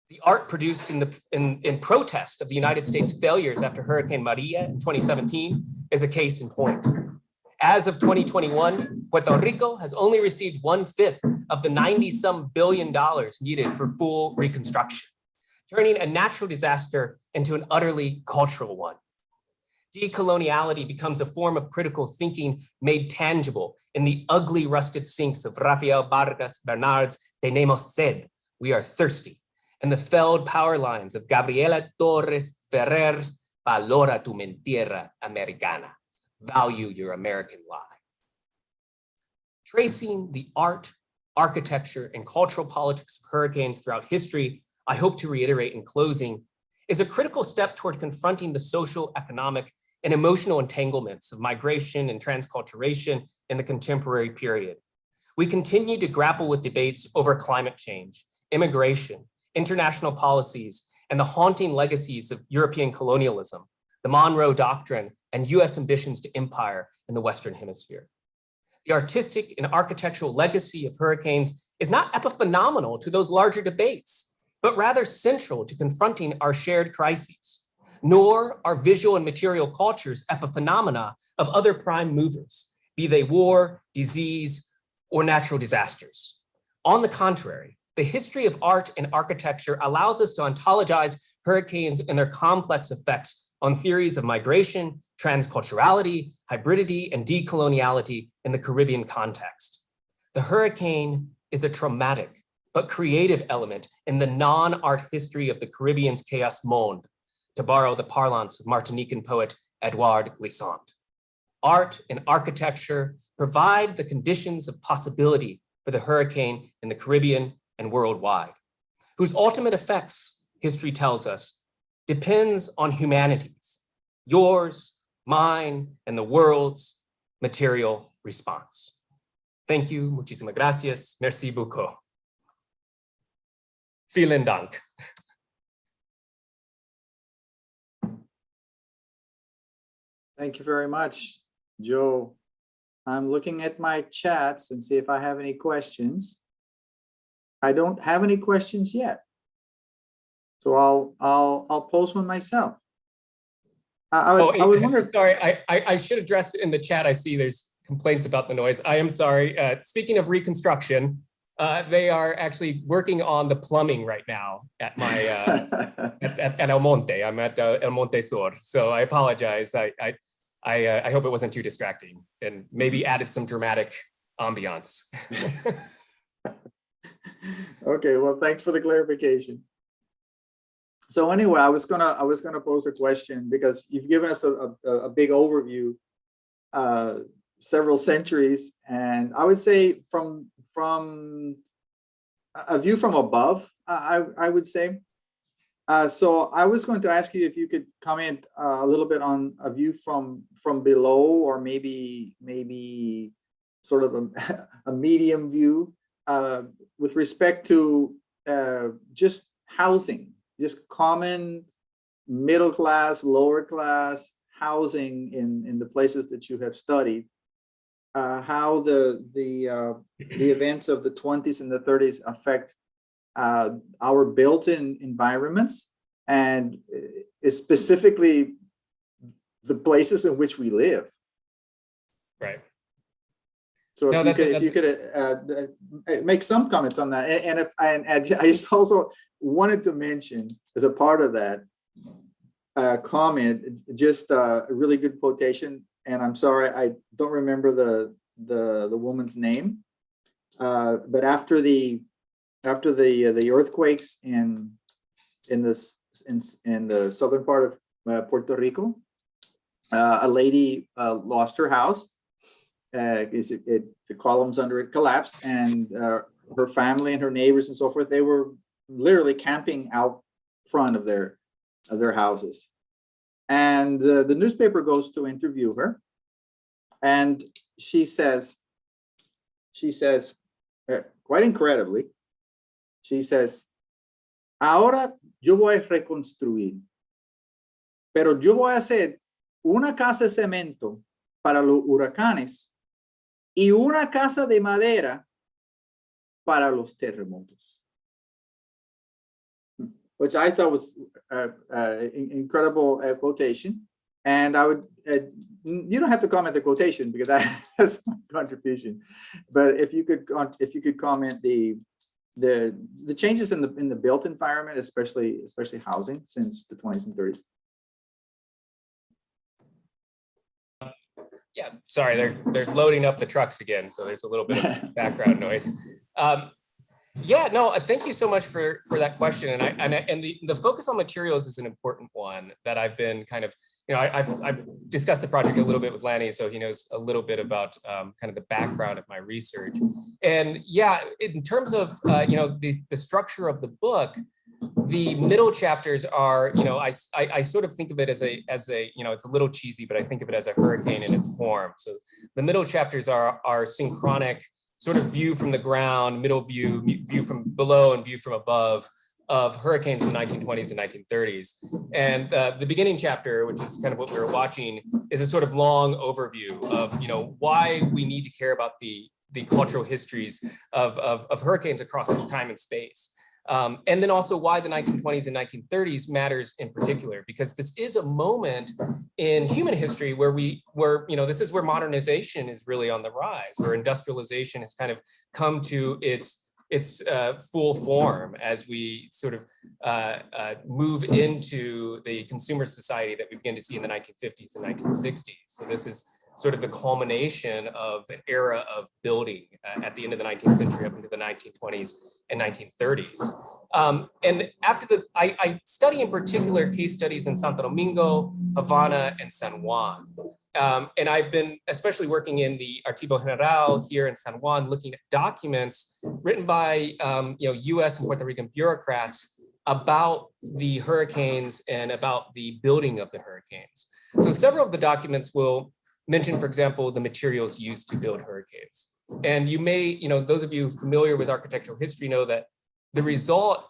S3: The art produced in protest of the United States failures after Hurricane Maria in 2017 is a case in point. As of 2021, Puerto Rico has only received 1/5 of the $90-some billion needed for full reconstruction, turning a natural disaster into an utterly cultural one. Decoloniality becomes a form of critical thinking made tangible in the ugly rusted sinks of Rafael Vargas Bernard's Tenemos sed, we are thirsty, and the felled power lines of Gabriela Torres Ferrer's Valora tu mentira americana, value your American lie. Tracing the art, architecture, and cultural politics of hurricanes throughout history, I hope to reiterate in closing, is a critical step toward confronting the social, economic, and emotional entanglements of migration and transculturation in the contemporary period. We continue to grapple with debates over climate change, immigration, international policies, and the haunting legacies of European colonialism, the Monroe Doctrine, and US ambitions to empire in the Western Hemisphere. The artistic and architectural legacy of hurricanes is not epiphenomenal to those larger debates, but rather central to confronting our shared crises, nor are visual and material cultures epiphenomena of other prime movers, be they war, disease, or natural disasters. On the contrary, the history of art and architecture allows us to ontologize hurricanes and their complex effects on theories of migration, transculturality, hybridity, and decoloniality in the Caribbean context. The hurricane is a traumatic but creative element in the non-art history of the Caribbean's chaos monde, to borrow the parlance of Martinican poet Edouard Glissant. Art and architecture provide the conditions of possibility for the hurricane in the Caribbean and worldwide, whose ultimate effects, history tells us, depends on humanity's, yours, mine, and the world's material response. Thank you, muchísimas gracias, merci beaucoup. Vielen Dank.
S2: Thank you very much, Joe. I'm looking at my chats and see if I have any questions. I don't have any questions yet. So I'll post one myself. I would wonder.
S3: Sorry, I should address in the chat. I see there's complaints about the noise. I am sorry. Speaking of Reconstruction, they are actually working on the plumbing right now at my at El Monte. I'm at El Monte Sur, so I apologize. I hope it wasn't too distracting and maybe added some dramatic ambiance.
S2: Okay, well, thanks for the clarification. So anyway, I was gonna pose a question because you've given us a big overview, several centuries, and I would say from a view from above, I would say. So I was going to ask you if you could comment a little bit on a view from below, or maybe sort of a medium view with respect to just housing, just common middle class, lower class housing in the places that you have studied. How the events of the 20s and the 30s affect our built-in environments, and specifically the places in which we live.
S3: Right.
S2: So
S3: No,
S2: if you could make some comments on that, and I just also wanted to mention as a part of that comment, just a really good quotation. And I'm sorry, I don't remember the woman's name, but after the earthquakes in the southern part of Puerto Rico, a lady lost her house. The columns under it collapsed, and her family and her neighbors and so forth, they were literally camping out front of their houses. And the newspaper goes to interview her, and she says, quite incredibly, she says, "Ahora yo voy a reconstruir, pero yo voy a hacer una casa de cemento para los huracanes y una casa de madera para los terremotos," which I thought was incredible quotation. And I would, you don't have to comment the quotation because that's my contribution. But if you could comment the changes in the built environment, especially housing since the 20s and 30s.
S3: Yeah, sorry, they're loading up the trucks again, so there's a little bit of background noise. Yeah, no, thank you so much for that question. And the focus on materials is an important one that I've been kind of, I've discussed the project a little bit with Lanny, so he knows a little bit about kind of the background of my research. And yeah, in terms of the structure of the book, the middle chapters are, I sort of think of it as a it's a little cheesy, but I think of it as a hurricane in its form. So the middle chapters are synchronic, sort of view from the ground, middle view, view from below and view from above of hurricanes in the 1920s and 1930s. And the beginning chapter, which is kind of what we were watching, is a sort of long overview of, why we need to care about the cultural histories of hurricanes across time and space. And then also why the 1920s and 1930s matters in particular, because this is a moment in human history where this is where modernization is really on the rise, where industrialization has kind of come to its full form as we sort of move into the consumer society that we begin to see in the 1950s and 1960s. So this is sort of the culmination of an era of building at the end of the 19th century up into the 1920s and 1930s. And after I study in particular case studies in Santo Domingo, Havana, and San Juan. And I've been especially working in the Archivo General here in San Juan, looking at documents written by US and Puerto Rican bureaucrats about the hurricanes and about the building of the hurricanes. So several of the documents will mention, for example, the materials used to build hurricanes. And you may, those of you familiar with architectural history know that the result,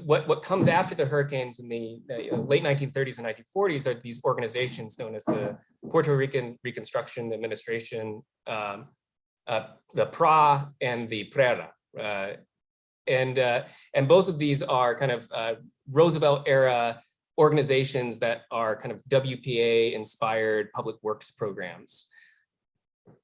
S3: what comes after the hurricanes in the late 1930s and 1940s are these organizations known as the Puerto Rican Reconstruction Administration, the PRA and the PRERA. And both of these are kind of Roosevelt era organizations that are kind of WPA inspired public works programs.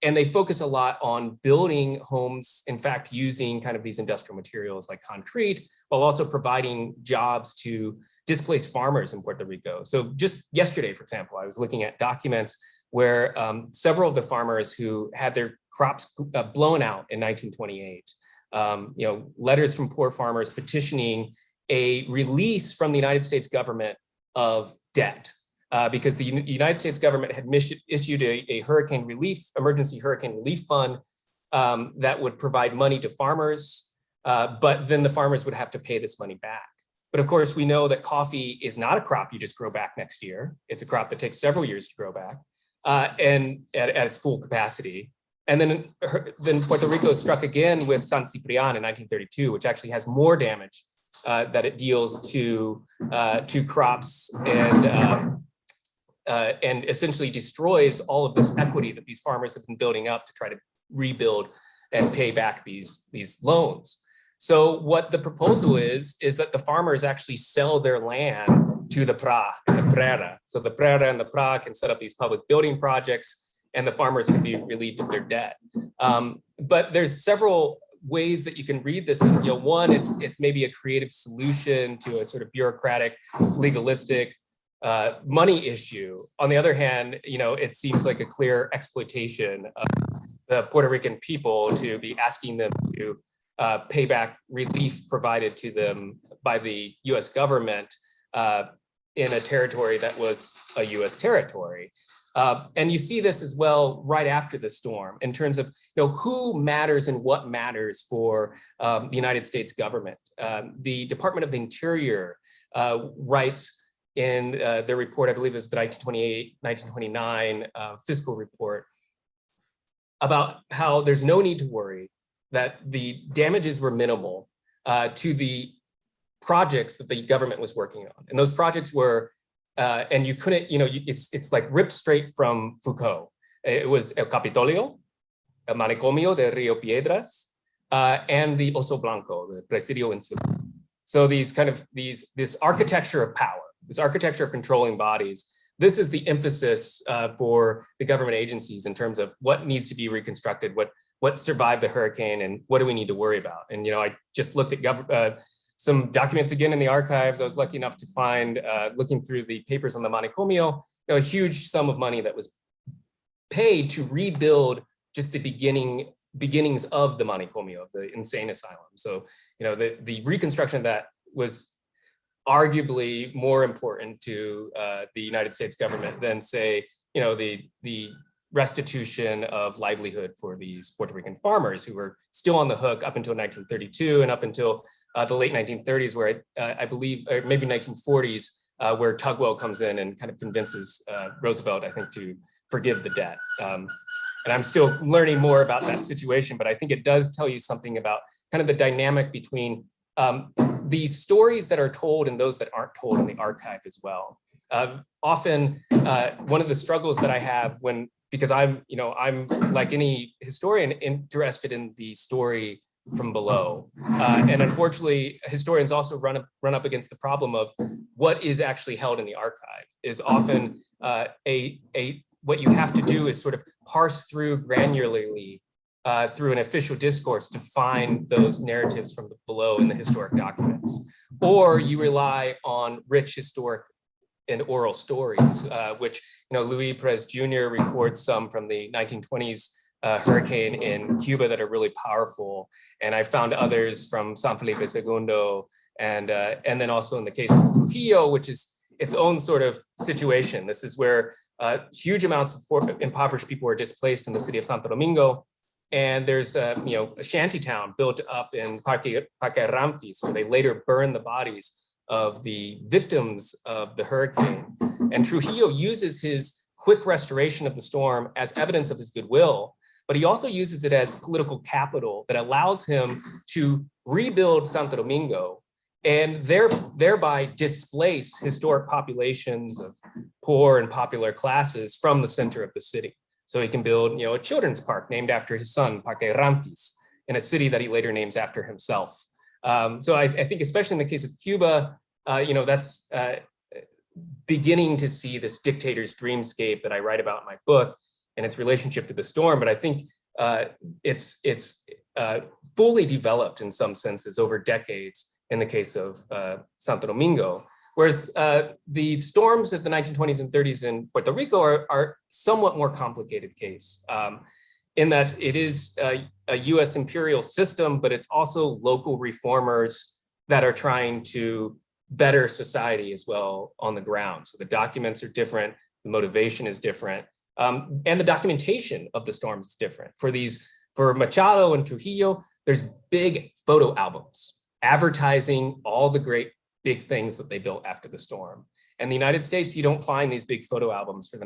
S3: And they focus a lot on building homes, in fact, using kind of these industrial materials like concrete, while also providing jobs to displaced farmers in Puerto Rico. So just yesterday, for example, I was looking at documents where several of the farmers who had their crops blown out in 1928, letters from poor farmers petitioning a release from the United States government of debt. Because the United States government had issued a emergency hurricane relief fund that would provide money to farmers, but then the farmers would have to pay this money back. But of course, we know that coffee is not a crop you just grow back next year. It's a crop that takes several years to grow back and at its full capacity. And then Puerto Rico struck again with San Ciprian in 1932, which actually has more damage that it deals to crops and essentially destroys all of this equity that these farmers have been building up to try to rebuild and pay back these loans. So what the proposal is that the farmers actually sell their land to the PRA and the PRERA. So the PRERA and the PRA can set up these public building projects and the farmers can be relieved of their debt. But there's several ways that you can read this. One, it's maybe a creative solution to a sort of bureaucratic, legalistic, money issue. On the other hand, it seems like a clear exploitation of the Puerto Rican people to be asking them to pay back relief provided to them by the US government in a territory that was a US territory. And you see this as well right after the storm in terms of who matters and what matters for the United States government. The Department of the Interior writes in their report, I believe it's the 1929 fiscal report, about how there's no need to worry, that the damages were minimal to the projects that the government was working on. And those projects were, and you couldn't, it's like ripped straight from Foucault. It was El Capitolio, El Manicomio de Rio Piedras, and the Oso Blanco, the Presidio Insular. So this architecture of power, this architecture of controlling bodies, this is the emphasis for the government agencies in terms of what needs to be reconstructed, what survived the hurricane, and what do we need to worry about. And I just looked at some documents again in the archives. I was lucky enough to find, looking through the papers on the Manicomio, a huge sum of money that was paid to rebuild just the beginning beginnings of the manicomio, of the insane asylum. So, the reconstruction of that was arguably more important to the United States government than, say, the restitution of livelihood for these Puerto Rican farmers who were still on the hook up until 1932 and up until the late 1930s, where I believe, or maybe 1940s, where Tugwell comes in and kind of convinces Roosevelt, I think, to forgive the debt. And I'm still learning more about that situation, but I think it does tell you something about kind of the dynamic between the stories that are told and those that aren't told in the archive as well. Often, one of the struggles that I have because I'm like any historian interested in the story from below, and unfortunately, historians also run up against the problem of what is actually held in the archive is often what you have to do is sort of parse through granularly through an official discourse to find those narratives from below in the historic documents, or you rely on rich historic and oral stories, which Luis Perez Jr. records some from the 1920s hurricane in Cuba that are really powerful, and I found others from San Felipe II, and then also in the case of Trujillo, which is its own sort of situation. This is where huge amounts of impoverished people are displaced in the city of Santo Domingo, and there's a shanty town built up in Parque Ramfis, where they later burn the bodies of the victims of the hurricane. And Trujillo uses his quick restoration of the storm as evidence of his goodwill, but he also uses it as political capital that allows him to rebuild Santo Domingo and thereby displace historic populations of poor and popular classes from the center of the city. So he can build a children's park named after his son, Parque Ramfis, in a city that he later names after himself. So I think, especially in the case of Cuba, that's beginning to see this dictator's dreamscape that I write about in my book and its relationship to the storm. But I think it's fully developed in some senses over decades in the case of Santo Domingo, whereas the storms of the 1920s and 30s in Puerto Rico are somewhat more complicated case. In that it is a US imperial system, but it's also local reformers that are trying to better society as well on the ground. So the documents are different, the motivation is different, and the documentation of the storms is different. For Machado and Trujillo, there's big photo albums advertising all the great big things that they built after the storm. In the United States, you don't find these big photo albums for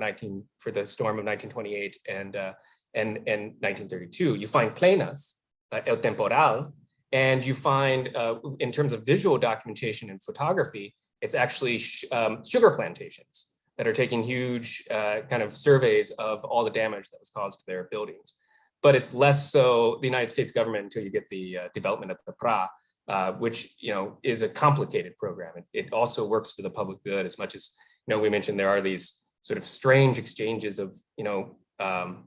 S3: the storm of 1928 and 1932. You find plenas, El Temporal, and you find, in terms of visual documentation and photography, it's actually sugar plantations that are taking huge kind of surveys of all the damage that was caused to their buildings. But it's less so the United States government until you get the development of the PRA, which is a complicated program. It also works for the public good as much as we mentioned. There are these sort of strange exchanges of kind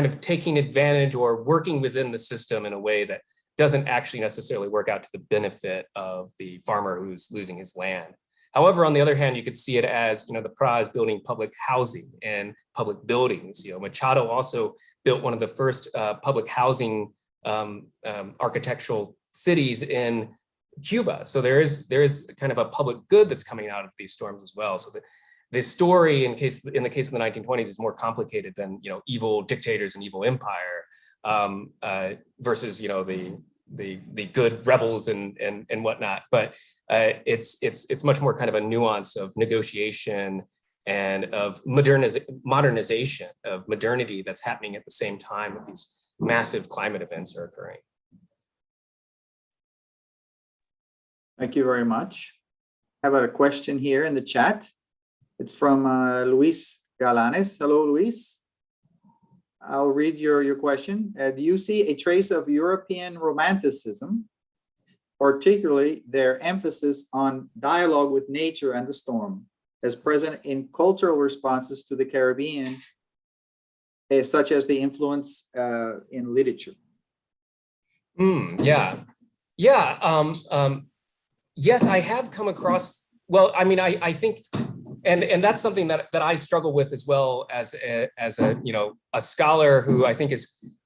S3: of taking advantage or working within the system in a way that doesn't actually necessarily work out to the benefit of the farmer who's losing his land. However, on the other hand, you could see it as the PRA is building public housing and public buildings. Machado also built one of the first public housing architectural cities in Cuba. So there is kind of a public good that's coming out of these storms as well. So the story in the case of the 1920s is more complicated than evil dictators and evil empire versus the good rebels and whatnot. But it's much more kind of a nuance of negotiation and of modernization of modernity that's happening at the same time that these massive climate events are occurring.
S2: Thank you very much. I have a question here in the chat. It's from Luis Galanes. Hello, Luis. I'll read your question. Do you see a trace of European romanticism, particularly their emphasis on dialogue with nature and the storm, as present in cultural responses to the Caribbean, such as the influence in literature?
S3: Yes, I have come across. Well, I mean, I think And that's something that I struggle with as well as a scholar who I think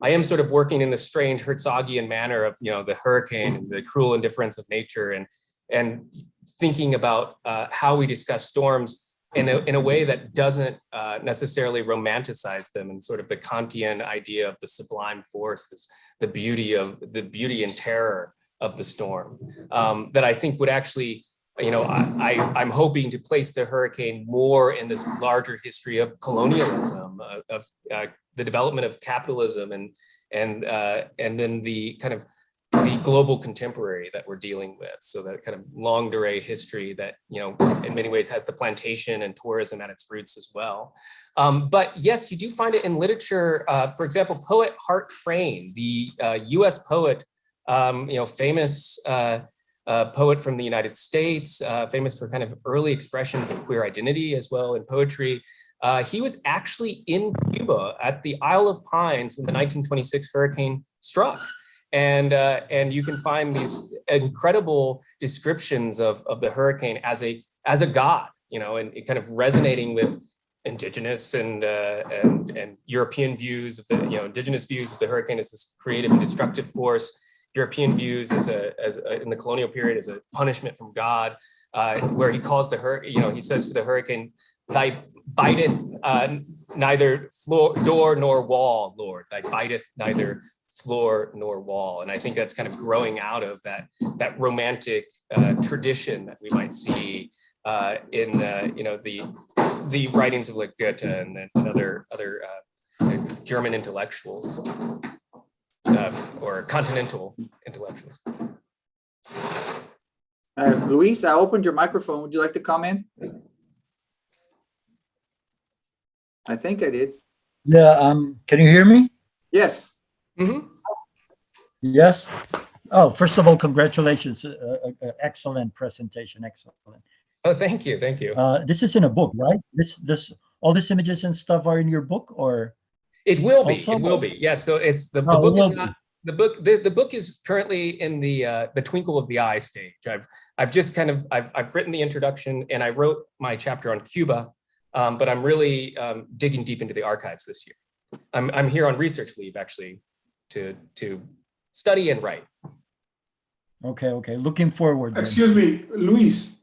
S3: I am sort of working in this strange Herzogian manner of the hurricane and the cruel indifference of nature and thinking about how we discuss storms in a way that doesn't necessarily romanticize them and sort of the Kantian idea of the sublime force, the beauty and terror of the storm, that I think would actually, I'm hoping to place the hurricane more in this larger history of colonialism, of the development of capitalism, and then the kind of the global contemporary that we're dealing with. So that kind of longue durée history that, in many ways has the plantation and tourism at its roots as well. But yes, you do find it in literature. For example, poet Hart Crane, the US poet, famous poet from the United States, famous for kind of early expressions of queer identity as well in poetry. He was actually in Cuba at the Isle of Pines when the 1926 hurricane struck. And you can find these incredible descriptions of the hurricane as a god, and it kind of resonating with indigenous and European views of the indigenous views of the hurricane as this creative and destructive force. European views as in the colonial period as a punishment from God, where he calls he says to the hurricane, "Thy biteth neither door nor wall, Lord. Thy biteth neither floor nor wall." And I think that's kind of growing out of that romantic tradition that we might see in the writings of like Goethe and other German intellectuals. Or continental intellectuals.
S2: Luis, I opened your microphone. Would you like to comment? I think I did.
S4: Yeah. Can you hear me?
S2: Yes.
S3: Mm-hmm.
S4: Yes. Oh, first of all, congratulations. Excellent presentation. Excellent.
S3: Oh, thank you. Thank you.
S4: This is in a book, right? All these images and stuff are in your book, or?
S3: It will be.
S4: Also?
S3: It will be. Yeah. So it's the
S4: Oh,
S3: book
S4: it
S3: is
S4: will
S3: not
S4: be.
S3: the book. The book is currently in the twinkle of the eye stage. I've just kind of I've written the introduction and I wrote my chapter on Cuba, but I'm really digging deep into the archives this year. I'm here on research leave actually to study and write.
S4: Okay. Looking forward. Then.
S1: Excuse me, Luis.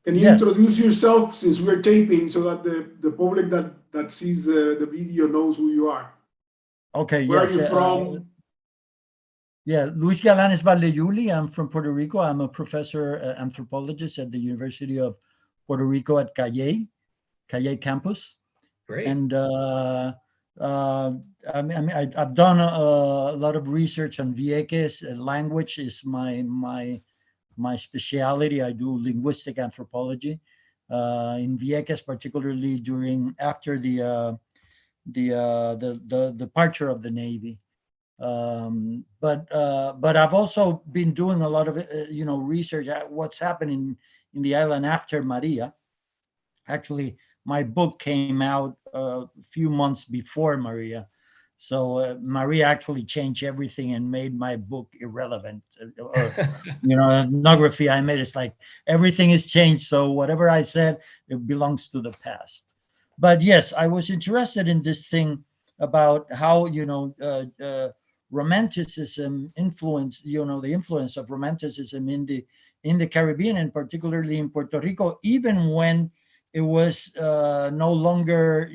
S1: Can you
S4: Yes.
S1: introduce yourself since we're taping so that the public that sees the video knows who you are?
S4: Okay.
S1: Where
S4: Yes.
S1: are you from?
S4: Yeah, Luis Galanes Valdeyuli. I'm from Puerto Rico. I'm a professor, anthropologist at the University of Puerto Rico at Calle campus.
S3: Great.
S4: And I've done a lot of research on Vieques. Language is my specialty. I do linguistic anthropology in Vieques, particularly after the departure of the Navy. But I've also been doing a lot of research at what's happening in the island after Maria. Actually, my book came out a few months before Maria, so Maria actually changed everything and made my book irrelevant. Or ethnography I made, it's like everything is changed, so whatever I said, it belongs to the past. But yes, I was interested in this thing about how romanticism influence, the influence of romanticism in the Caribbean, and particularly in Puerto Rico, even when it was no longer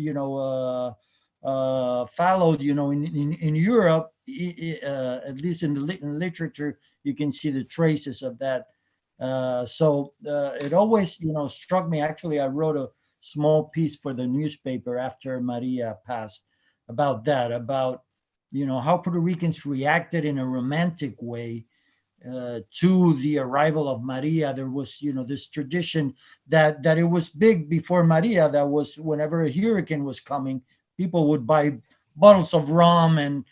S4: followed in Europe. At least in literature you can see the traces of that. So it always struck me. Actually, I wrote a small piece for the newspaper after Maria passed about that, about how Puerto Ricans reacted in a romantic way to the arrival of Maria. There was this tradition that it was big before Maria, that was whenever a hurricane was coming, people would buy bottles of rum and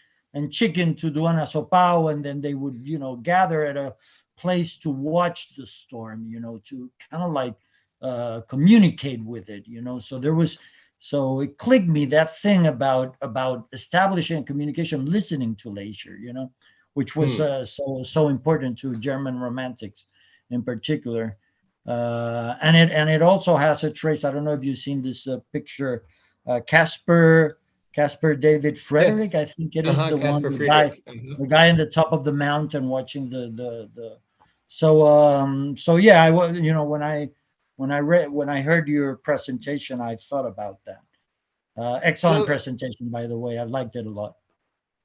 S4: chicken to do an asopao, and then they would gather at a place to watch the storm, to kind of like communicate with it, so it clicked me, that thing about establishing communication, listening to nature, which was so important to German romantics in particular. And it also has a trace. I don't know if you've seen this picture, Casper David Frederick,
S3: Yes.
S4: I think it is the one,
S3: Caspar Friedrich.
S4: the guy in the top of the mountain watching the. So yeah, I was, when I heard your presentation, I thought about that. Excellent
S3: No,
S4: presentation, by the way. I liked it a lot.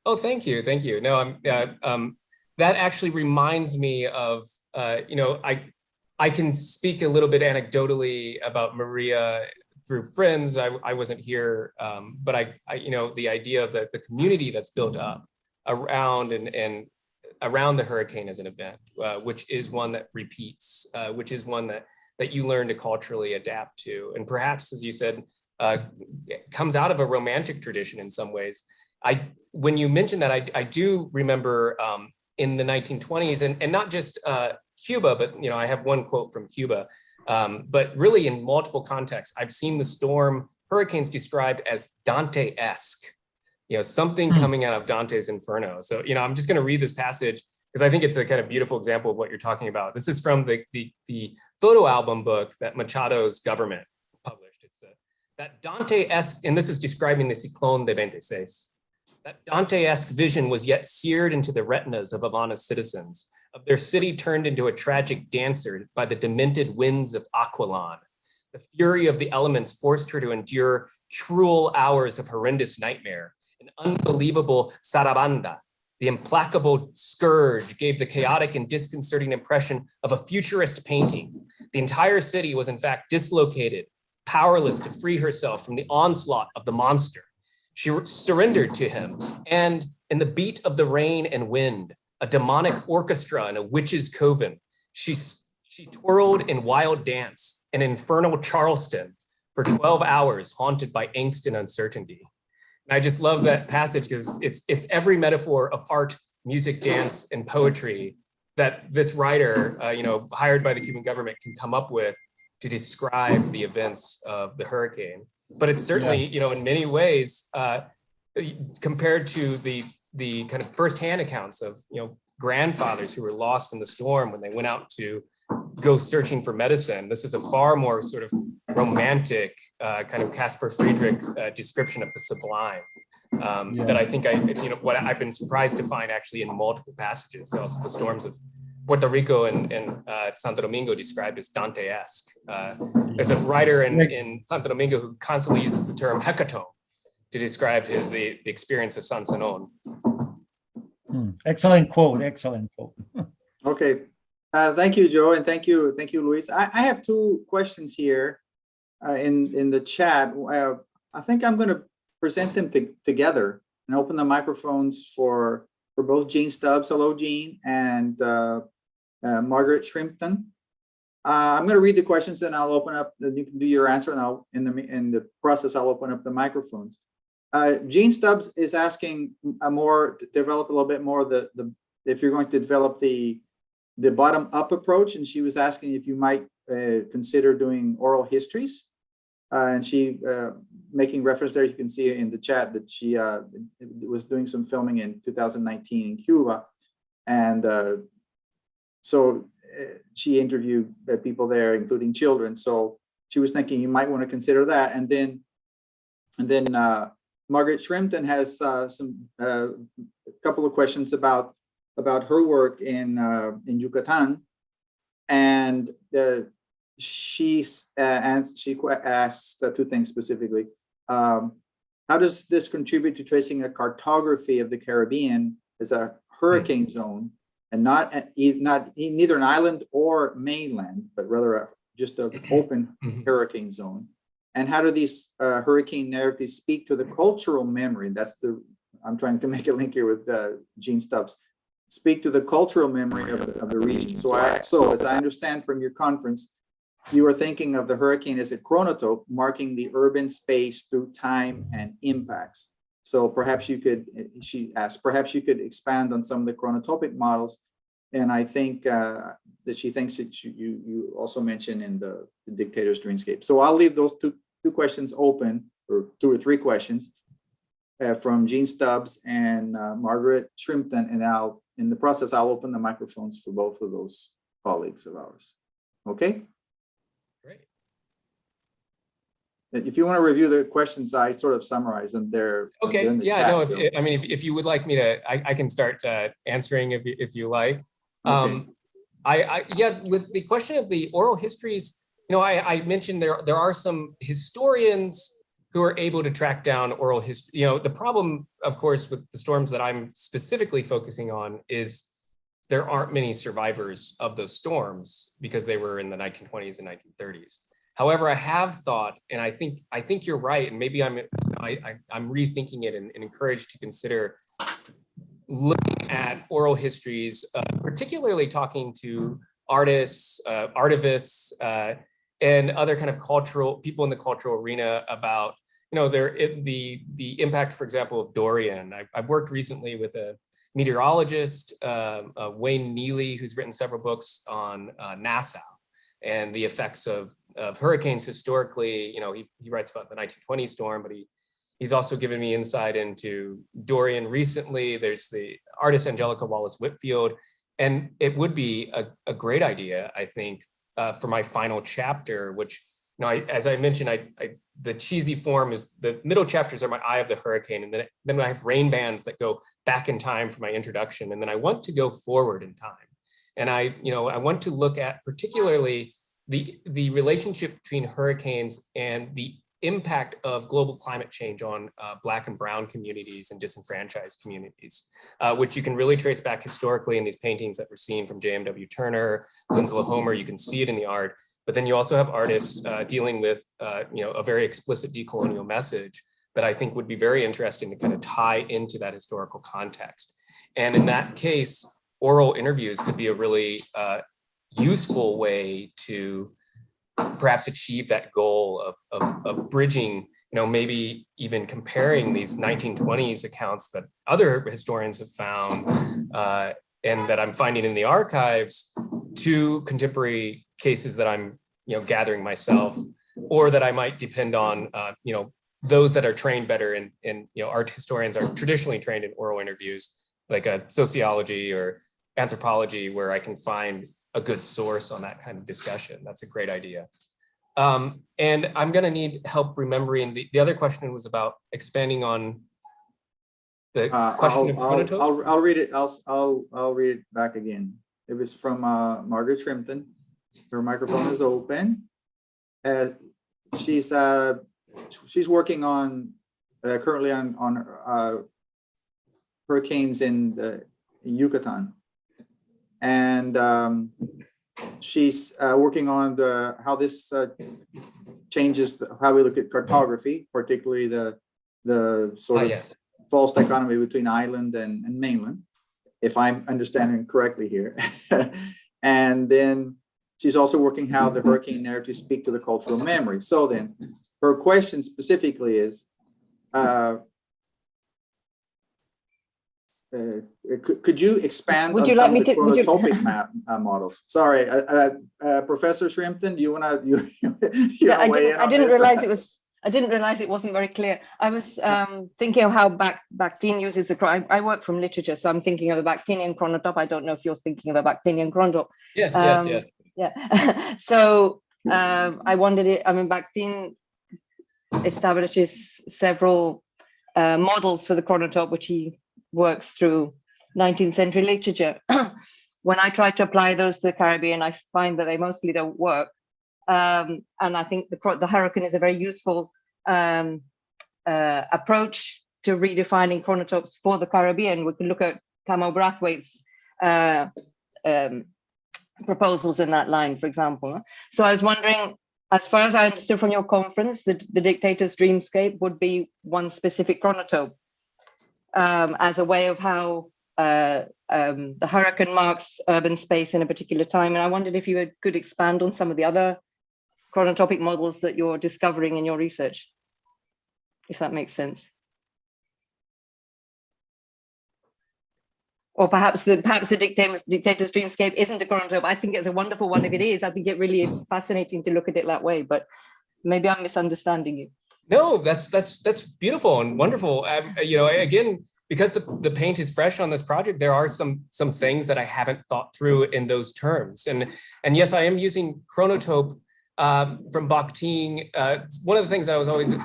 S3: oh, thank you, thank you. No, that actually reminds me of, I can speak a little bit anecdotally about Maria through friends. I wasn't here, but the idea of the community that's built up around and around the hurricane as an event, which is one that repeats, which is one that you learn to culturally adapt to, and perhaps, as you said, comes out of a romantic tradition in some ways. When you mentioned that, I do remember in the 1920s, and not just Cuba, but I have one quote from Cuba, but really in multiple contexts, I've seen the hurricanes described as Dante-esque, something coming out of Dante's Inferno. So, I'm just going to read this passage because I think it's a kind of beautiful example of what you're talking about. This is from the photo album book that Machado's government published. It's that Dante-esque, and this is describing the Cyclone de 26. That Dante-esque vision was yet seared into the retinas of Havana's citizens, of their city turned into a tragic dancer by the demented winds of Aquilon. The fury of the elements forced her to endure cruel hours of horrendous nightmare. An unbelievable sarabanda, the implacable scourge, gave the chaotic and disconcerting impression of a futurist painting. The entire city was in fact dislocated, powerless to free herself from the onslaught of the monster. She surrendered to him, and in the beat of the rain and wind, a demonic orchestra in a witch's coven, she twirled in wild dance, an infernal Charleston, for 12 hours, haunted by angst and uncertainty. And I just love that passage because it's every metaphor of art, music, dance, and poetry that this writer, hired by the Cuban government, can come up with to describe the events of the hurricane. But it's certainly, in many ways, compared to the kind of firsthand accounts of, grandfathers who were lost in the storm when they went out to go searching for medicine. This is a far more sort of romantic kind of Caspar Friedrich description of the sublime that I think what I've been surprised to find actually in multiple passages. Also, the storms of Puerto Rico and Santo Domingo described as Dante-esque. There's a writer in Santo Domingo who constantly uses the term hecatomb to describe the experience of San Zenón.
S4: Excellent quote. Excellent quote.
S2: Okay. Thank you, Joe, and thank you, Luis. I have two questions here in the chat. I think I'm going to present them together and open the microphones for both Gene Stubbs. Hello, Gene, and Margaret Shrimpton. I'm going to read the questions, then I'll open up. Then you can do your answer, and I'll in the process I'll open up the microphones. Gene Stubbs is asking develop a little bit more if you're going to develop the bottom-up approach, and she was asking if you might consider doing oral histories, and she making reference there. You can see in the chat that she was doing some filming in 2019 in Cuba, and so she interviewed people there, including children. So she was thinking you might want to consider that, and then Margaret Shrimpton has a couple of questions about her work in Yucatan, and she asked two things specifically. How does this contribute to tracing a cartography of the Caribbean as a hurricane zone, and neither an island or mainland, but rather just an open hurricane zone? And how do these hurricane narratives speak to the cultural memory? I'm trying to make a link here with Gene Stubbs. Speak to the cultural memory of the region. So as I understand from your conference, you are thinking of the hurricane as a chronotope, marking the urban space through time and impacts. So perhaps you could, she asked, perhaps you could expand on some of the chronotopic models. And I think that she thinks that you also mentioned in the Dictator's Dreamscape. So I'll leave those two questions open, or two or three questions from Gene Stubbs and Margaret Shrimpton, and in the process, I'll open the microphones for both of those colleagues of ours. Okay, if you want to review the questions, I sort of summarize them there.
S3: Okay,
S2: They're in the
S3: yeah,
S2: chat,
S3: no,
S2: Bill.
S3: I mean, if you would like me to, I can start answering if you like.
S2: Okay.
S3: Yeah, with the question of the oral histories, I mentioned there are some historians who are able to track down oral history. The problem, of course, with the storms that I'm specifically focusing on is there aren't many survivors of those storms because they were in the 1920s and 1930s. However, I have thought, and I think you're right, and maybe I'm rethinking it and encouraged to consider looking at oral histories, particularly talking to artists, artivists, and other kind of cultural people in the cultural arena about the impact, for example, of Dorian. I've worked recently with a meteorologist, Wayne Neely, who's written several books on Nassau and the effects of hurricanes historically. He writes about the 1920 storm, but he's also given me insight into Dorian recently. There's the artist Angelica Wallace-Whitfield, and it would be a great idea, I think, for my final chapter, which, as I mentioned, the cheesy form is the middle chapters are my Eye of the Hurricane, and then I have rain bands that go back in time for my introduction, and then I want to go forward in time. And I want to look at particularly the relationship between hurricanes and the impact of global climate change on Black and Brown communities and disenfranchised communities, which you can really trace back historically in these paintings that we're seeing from J.M.W. Turner, Winslow Homer. You can see it in the art, but then you also have artists dealing with a very explicit decolonial message that I think would be very interesting to kind of tie into that historical context. And in that case, oral interviews could be a really useful way to perhaps achieve that goal of bridging, maybe even comparing these 1920s accounts that other historians have found and that I'm finding in the archives to contemporary cases that I'm, gathering myself, or that I might depend on, those that are trained better in art historians are traditionally trained in oral interviews, like a sociology or anthropology, where I can find a good source on that kind of discussion. That's a great idea. And I'm going to need help remembering the other question was about expanding on the question of Chronotopic.
S2: I'll read it. I'll read it back again. It was from Margaret Shrimpton. Her microphone is open. She's working on currently on hurricanes in Yucatan, and she's working on how this changes how we look at cartography, particularly the sort of
S3: Yes.
S2: false dichotomy between island and mainland, if I'm understanding correctly here. And then she's also working how the hurricane narratives speak to the cultural memory. So then her question specifically is, could you expand
S5: Would
S2: on
S5: you
S2: some
S5: like
S2: of the
S5: me to- would you-
S2: chronotopic map models? Sorry, Professor Shrimpton, do you want to
S5: Yeah, I didn't realize it was. I didn't realize it wasn't very clear. I was thinking of how Bakhtin uses the. I work from literature, so I'm thinking of a Bakhtinian chronotop. I don't know if you're thinking of a Bakhtinian chronotop.
S3: Yes.
S5: Yeah. So I wondered. Bakhtin establishes several models for the chronotop, which he works through 19th century literature. When I try to apply those to the Caribbean, I find that they mostly don't work. And I think the hurricane is a very useful approach to redefining chronotops for the Caribbean. We can look at Camo Brathwaite's proposals in that line, for example. So I was wondering, as far as I understood from your conference, the dictator's dreamscape would be one specific chronotope as a way of how the hurricane marks urban space in a particular time. And I wondered if you could expand on some of the other chronotopic models that you're discovering in your research, if that makes sense. Or perhaps the dictator's dreamscape isn't a chronotope. I think it's a wonderful one if it is. I think it really is fascinating to look at it that way, but maybe I'm misunderstanding you.
S3: No, that's beautiful and wonderful. Again, because the paint is fresh on this project, there are some things that I haven't thought through in those terms. And yes, I am using chronotope from Bakhtin. One of the things that I was always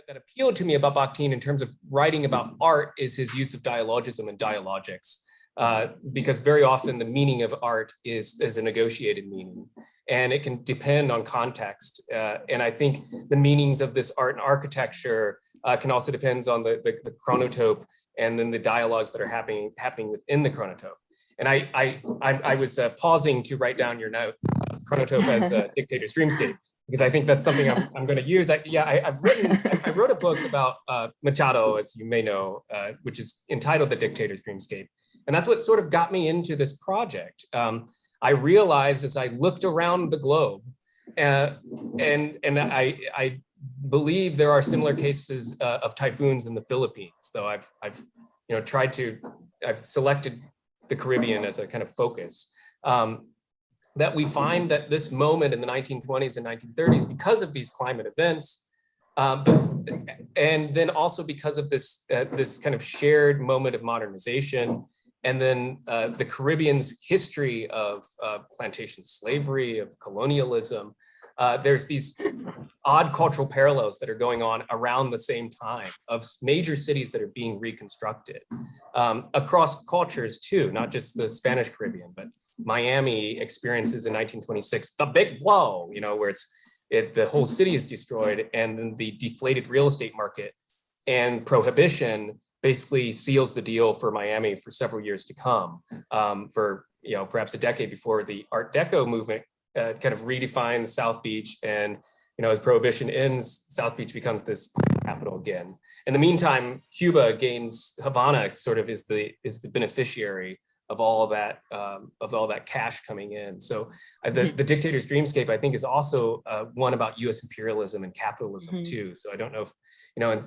S3: that appealed to me about Bakhtin in terms of writing about art is his use of dialogism and dialogics, because very often the meaning of art is a negotiated meaning, and it can depend on context. And I think the meanings of this art and architecture can also depend on the chronotope and then the dialogues that are happening within the chronotope. And I was pausing to write down your note, chronotope as a dictator's dreamscape, because I think that's something I'm going to use. I wrote a book about Machado, as you may know, which is entitled The Dictator's Dreamscape. And that's what sort of got me into this project. I realized as I looked around the globe, and I believe there are similar cases of typhoons in the Philippines, though I've selected the Caribbean as a kind of focus. That we find that this moment in the 1920s and 1930s, because of these climate events, and then also because of this kind of shared moment of modernization, and then the Caribbean's history of plantation slavery, of colonialism, there's these odd cultural parallels that are going on around the same time of major cities that are being reconstructed across cultures too, not just the Spanish Caribbean, but Miami experiences in 1926 the big blow, where the whole city is destroyed, and then the deflated real estate market and prohibition basically seals the deal for Miami for several years to come, for perhaps a decade before the Art Deco movement kind of redefines South Beach, and as prohibition ends, South Beach becomes this capital again. In the meantime, Cuba gains Havana, sort of is the beneficiary of all that cash coming in. So the Dictator's Dreamscape, I think, is also one about U.S. imperialism and capitalism too. So I don't know if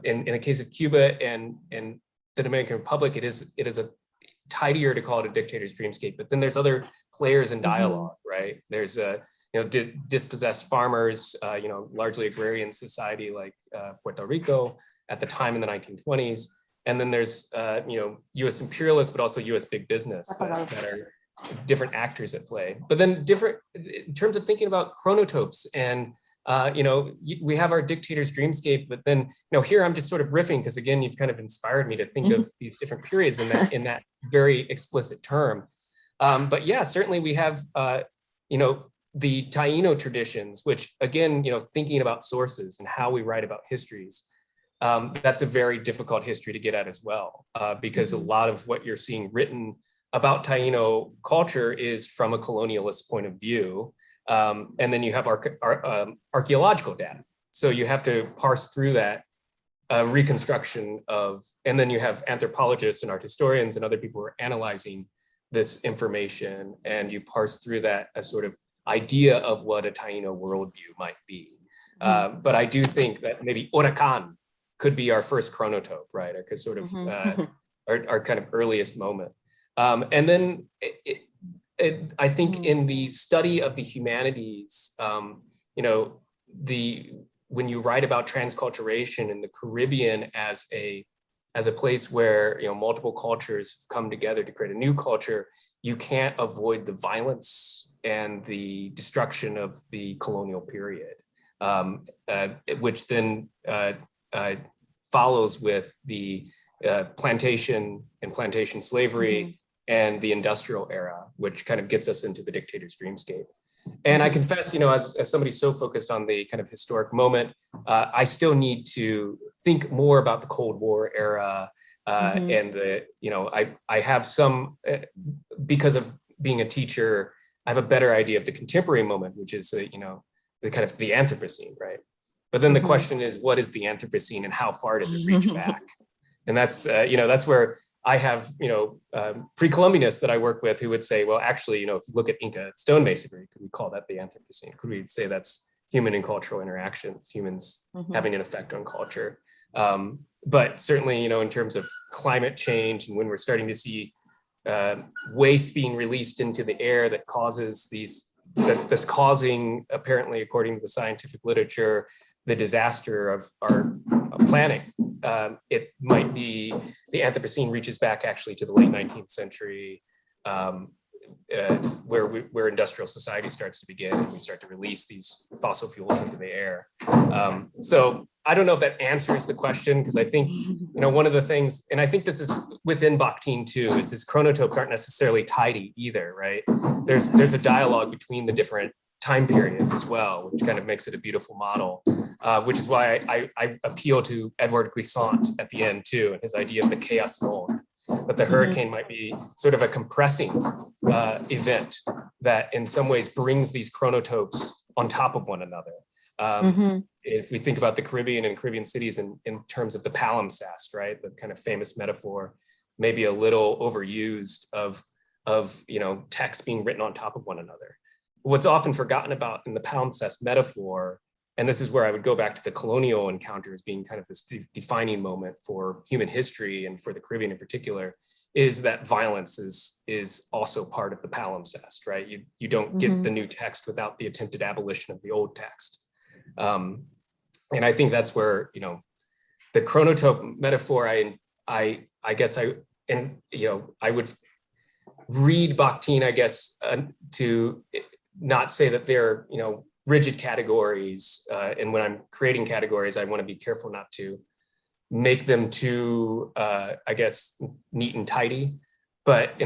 S3: in the case of Cuba and the Dominican Republic, it is a tidier to call it a dictator's dreamscape, but then there's other players in dialogue, right? There's dispossessed farmers, largely agrarian society like Puerto Rico at the time in the 1920s. And then there's, U.S. imperialists, but also U.S. big business that are different actors at play. But then different, in terms of thinking about chronotopes and, we have our dictator's dreamscape, but then, here I'm just sort of riffing because, again, you've kind of inspired me to think of these different periods in that very explicit term. But yeah, certainly we have, the Taino traditions, which, again, thinking about sources and how we write about histories. That's a very difficult history to get at as well, because a lot of what you're seeing written about Taino culture is from a colonialist point of view. And then you have archaeological data. So you have to parse through that reconstruction and then you have anthropologists and art historians and other people who are analyzing this information, and you parse through that as sort of idea of what a Taino worldview might be. But I do think that maybe Huracan could be our first chronotope, right? Or sort of our kind of earliest moment. And then I think in the study of the humanities, when you write about transculturation in the Caribbean as a place where multiple cultures come together to create a new culture, you can't avoid the violence and the destruction of the colonial period, which then follows with the plantation and plantation slavery and the industrial era, which kind of gets us into the dictator's dreamscape. And I confess, as somebody so focused on the kind of historic moment, I still need to think more about the Cold War era, and I have some, because of being a teacher, I have a better idea of the contemporary moment, which is the kind of the Anthropocene, right? But then the question is, what is the Anthropocene and how far does it reach back? And that's that's where I have pre-Columbianists that I work with who would say, well, actually, if you look at Inca stonemasonry, could we call that the Anthropocene? Could we say that's human and cultural interactions, humans having an effect on culture? But certainly, in terms of climate change and when we're starting to see waste being released into the air that causes that's causing, apparently, according to the scientific literature, the disaster of our planet. It might be the Anthropocene reaches back actually to the late 19th century, where industrial society starts to begin, and we start to release these fossil fuels into the air. So I don't know if that answers the question, because I think, one of the things, and I think this is within Bakhtin too, is his chronotopes aren't necessarily tidy either, right? There's a dialogue between the different time periods as well, which kind of makes it a beautiful model, which is why I appeal to Edouard Glissant at the end too, and his idea of the chaos mode. But the hurricane might be sort of a compressing event that in some ways brings these chronotopes on top of one another. If we think about the Caribbean and Caribbean cities in terms of the palimpsest, right, the kind of famous metaphor, maybe a little overused of text being written on top of one another. What's often forgotten about in the palimpsest metaphor, and this is where I would go back to the colonial encounter as being kind of this defining moment for human history and for the Caribbean in particular, is that violence is also part of the palimpsest, right? You don't get the new text without the attempted abolition of the old text. And I think that's where, the chronotope metaphor, I guess I would read Bakhtin, I guess, to not say that they're, rigid categories. And when I'm creating categories, I want to be careful not to make them too, I guess, neat and tidy. But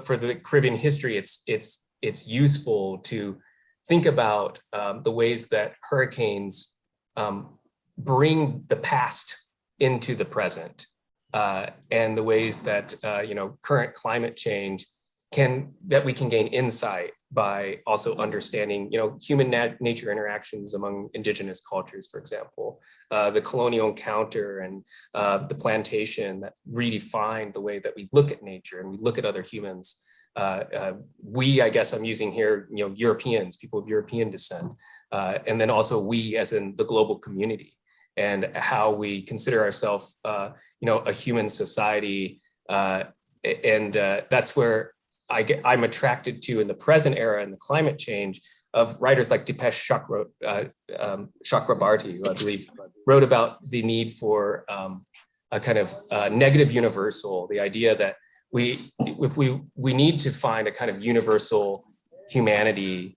S3: for the Caribbean history, it's useful to think about the ways that hurricanes bring the past into the present, and the ways that current climate change that we can gain insight by also understanding, human nature interactions among indigenous cultures, for example, the colonial encounter and the plantation that redefined the way that we look at nature and we look at other humans. I guess I'm using here, Europeans, people of European descent, and then also we as in the global community, and how we consider ourselves, a human society. And that's where I'm attracted to in the present era and the climate change of writers like Dipesh Chakrabarti, who I believe wrote about the need for a kind of negative universal, the idea that we need to find a kind of universal humanity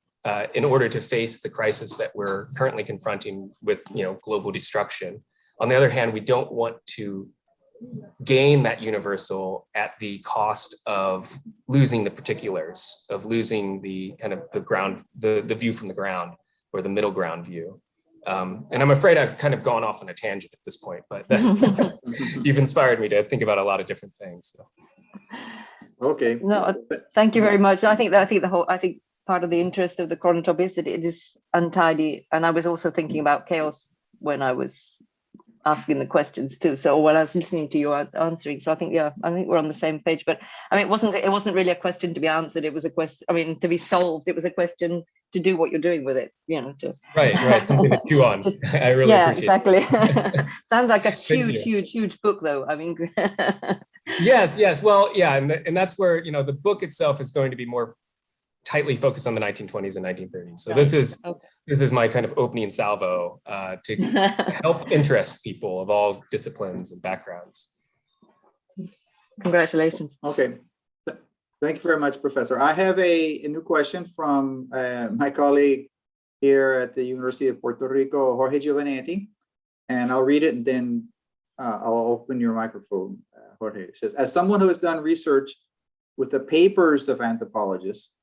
S3: in order to face the crisis that we're currently confronting with, global destruction. On the other hand, we don't want to gain that universal at the cost of losing the particulars, of losing the kind of the ground, the view from the ground, or the middle ground view. And I'm afraid I've kind of gone off on a tangent at this point, but you've inspired me to think about a lot of different things. So.
S2: Okay.
S5: No, thank you very much. I think part of the interest of the chronotope is that it is untidy, and I was also thinking about chaos when I was asking the questions too. So while I was listening to you answering, so I think we're on the same page. But I mean, it wasn't really a question to be answered. It was a question, to be solved. It was a question to do what you're doing with it.
S3: Right. Something to chew on. I really appreciate
S5: exactly.
S3: it.
S5: Sounds like a huge book, though. I mean.
S3: Yes. Well, yeah, and that's where the book itself is going to be more tightly focused on the 1920s and 1930s. So this is my kind of opening salvo to help interest people of all disciplines and backgrounds.
S5: Congratulations.
S2: Okay. Thank you very much, Professor. I have a new question from my colleague here at the University of Puerto Rico, Jorge Giovanetti, and I'll read it and then I'll open your microphone, Jorge. It says, as someone who has done research with the papers of anthropologists,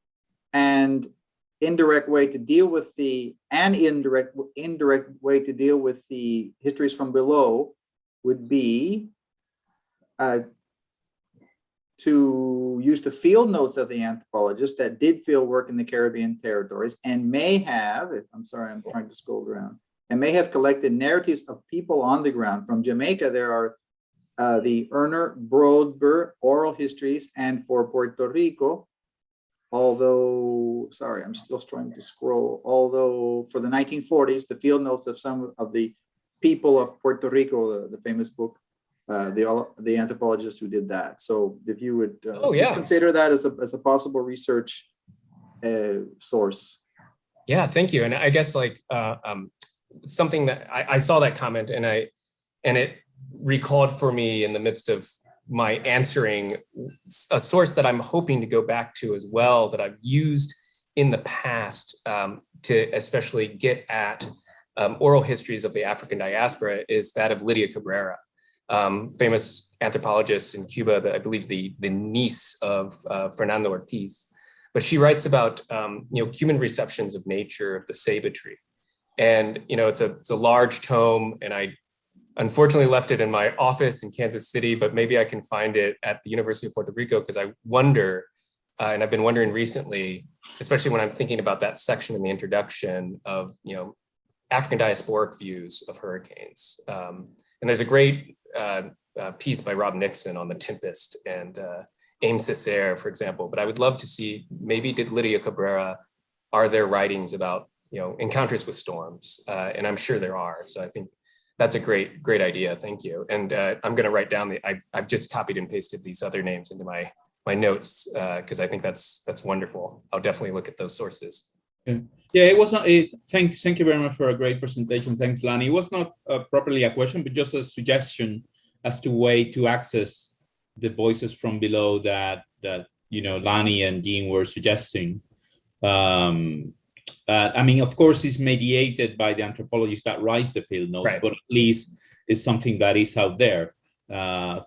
S2: and indirect way to deal with the indirect way to deal with the histories from below would be to use the field notes of the anthropologists that did field work in the Caribbean territories and may have, I'm sorry, I'm trying to scroll around, and may have collected narratives of people on the ground. From Jamaica, there are the Erner Brodber oral histories, and for Puerto Rico, although, sorry, I'm still trying to scroll, although for the 1940s, the field notes of some of the people of Puerto Rico, the famous book, the anthropologists who did that. So if you would just consider that as a possible research source.
S3: Yeah, thank you. And I guess something that I saw that comment and it recalled for me in the midst of my answering a source that I'm hoping to go back to as well, that I've used in the past to especially get at oral histories of the African diaspora is that of Lydia Cabrera, famous anthropologist in Cuba, I believe the niece of Fernando Ortiz. But she writes about human receptions of nature, of the ceiba tree. And it's a large tome, and I unfortunately left it in my office in Kansas City, but maybe I can find it at the University of Puerto Rico, because I wonder, and I've been wondering recently, especially when I'm thinking about that section in the introduction of African diasporic views of hurricanes. And there's a great piece by Rob Nixon on the Tempest and Aimé Césaire, for example. But I would love to see, maybe did Lydia Cabrera, are there writings about encounters with storms? And I'm sure there are. So I think that's a great idea. Thank you. And I'm going to write down I've just copied and pasted these other names into my notes, because I think that's wonderful. I'll definitely look at those sources.
S6: Yeah, it was not. Thank you very much for a great presentation. Thanks, Lani. It was not properly a question, but just a suggestion as to way to access the voices from below that Lani and Jean were suggesting. I mean, of course, it's mediated by the anthropologists that write the field notes,
S3: Right.
S6: but at least it's something that is out there.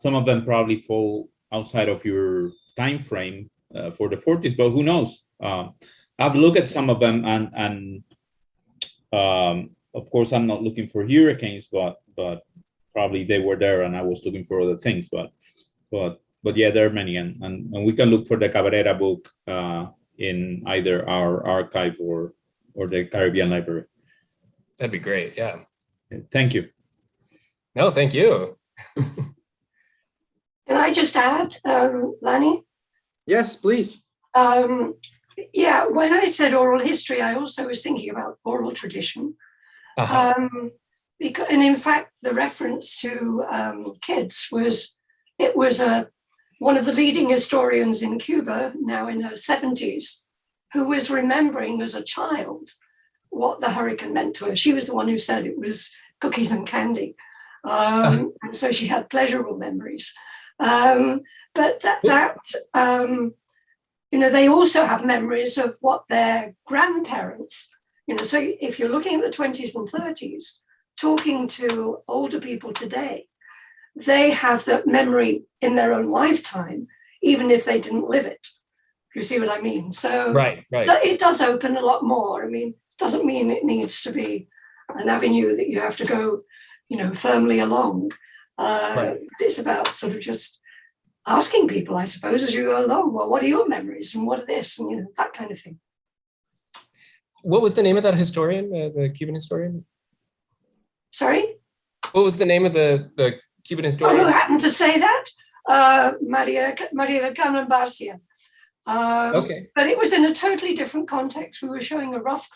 S6: Some of them probably fall outside of your time frame for the 40s, but who knows? I've looked at some of them, and of course, I'm not looking for hurricanes, but probably they were there, and I was looking for other things. But yeah, there are many, and we can look for the Cabrera book in either our archive or the Caribbean Library.
S3: That'd be great. Yeah.
S6: Thank you.
S3: No, thank you.
S7: Can I just add, Lani?
S2: Yes, please.
S7: Yeah, when I said oral history, I also was thinking about oral tradition.
S3: Uh-huh.
S7: And in fact, the reference to kids was one of the leading historians in Cuba, now in her 70s, who was remembering as a child what the hurricane meant to her. She was the one who said it was cookies and candy. And so she had pleasurable memories. But they also have memories of what their grandparents, so if you're looking at the 20s and 30s, talking to older people today, they have that memory in their own lifetime, even if they didn't live it. You see what I mean? So
S3: Right.
S7: it does open a lot more. I mean, doesn't mean it needs to be an avenue that you have to go, firmly along.
S3: Right.
S7: It's about sort of just asking people, I suppose, as you go along, well, what are your memories and what are this, and that kind of thing.
S3: What was the name of that historian, the Cuban historian?
S7: Sorry?
S3: What was the name of the Cuban historian?
S7: Who happened to say that? Maria Carmen Barcia.
S3: Okay.
S7: But it was in a totally different context. We were showing a rough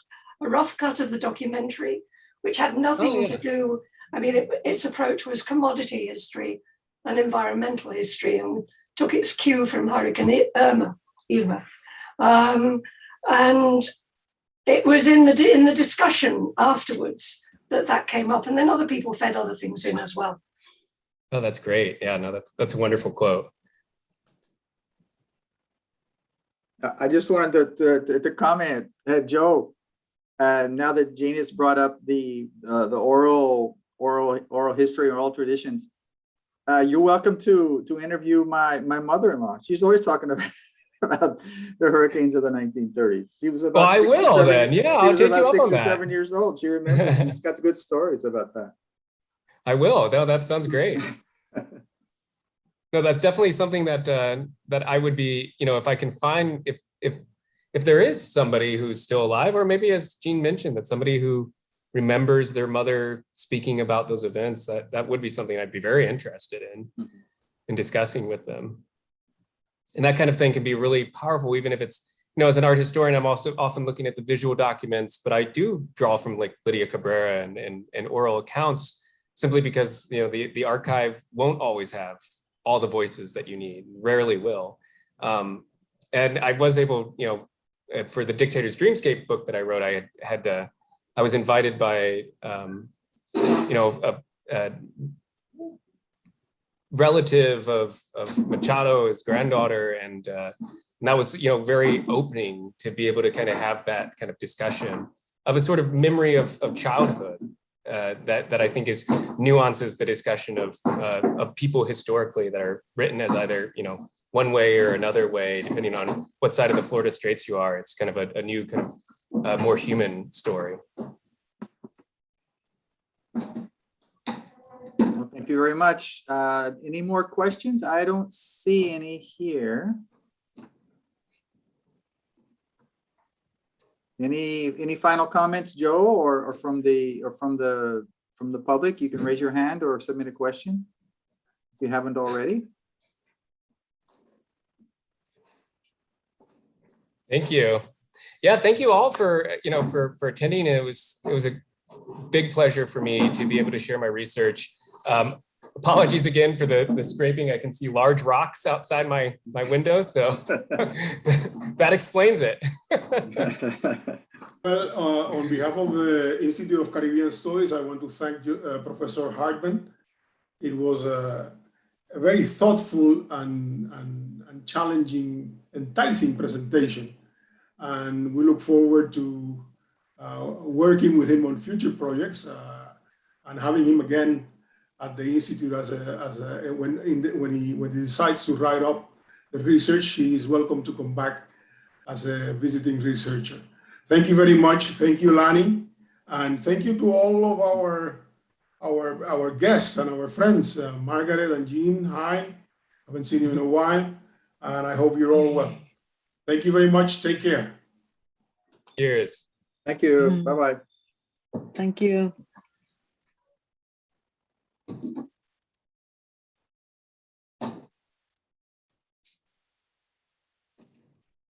S7: cut of the documentary, which had nothing to do. I mean, its approach was commodity history and environmental history, and took its cue from Hurricane Irma. And it was in the discussion afterwards that came up, and then other people fed other things in as well.
S3: Oh, that's great. Yeah, no, that's a wonderful quote.
S2: I just wanted to comment, Joe. Now that Jean has brought up the oral history and oral traditions, you're welcome to interview my mother-in-law. She's always talking about the hurricanes of the 1930s. She was about.
S3: Well, I will then. Yeah, I'll take you up on that.
S2: 6 or 7 years old. She remembers. She's got good stories about that.
S3: I will. No, that sounds great. No, that's definitely something that I would be, if I can find, if there is somebody who's still alive, or maybe, as Jean mentioned, that somebody who remembers their mother speaking about those events, that would be something I'd be very interested in discussing with them. And that kind of thing can be really powerful, even if it's, as an art historian, I'm also often looking at the visual documents, but I do draw from like Lydia Cabrera and oral accounts, simply because, the archive won't always have all the voices that you need, rarely will. And I was able, for the Dictator's Dreamscape book that I wrote, I was invited by, relative of Machado, his granddaughter, and that was, you know, very opening to be able to kind of have that kind of discussion of a sort of memory of childhood that I think is nuances the discussion of people historically that are written as either, you know, one way or another way, depending on what side of the Florida Straits you are. It's kind of a new kind of more human story.
S2: Well, thank you very much. Any more questions? I don't see any here. Any final comments, Joe, or from the public? You can raise your hand or submit a question if you haven't already.
S3: Thank you. Yeah, thank you all for, you know, for attending. It was a big pleasure for me to be able to share my research. Apologies again for the scraping. I can see large rocks outside my window, so that explains it.
S1: Well, on behalf of the Institute of Caribbean Studies, I want to thank you, Professor Hartman. It was a very thoughtful and challenging, enticing presentation. And we look forward to working with him on future projects and having him again at the Institute when he decides to write up the research. He is welcome to come back as a visiting researcher. Thank you very much. Thank you, Lani. And thank you to all of our guests and our friends, Margaret and Jean. Hi, haven't seen you in a while, and I hope you're all well. Thank you very much. Take care.
S3: Cheers.
S2: Thank you. Bye-bye.
S5: Thank you.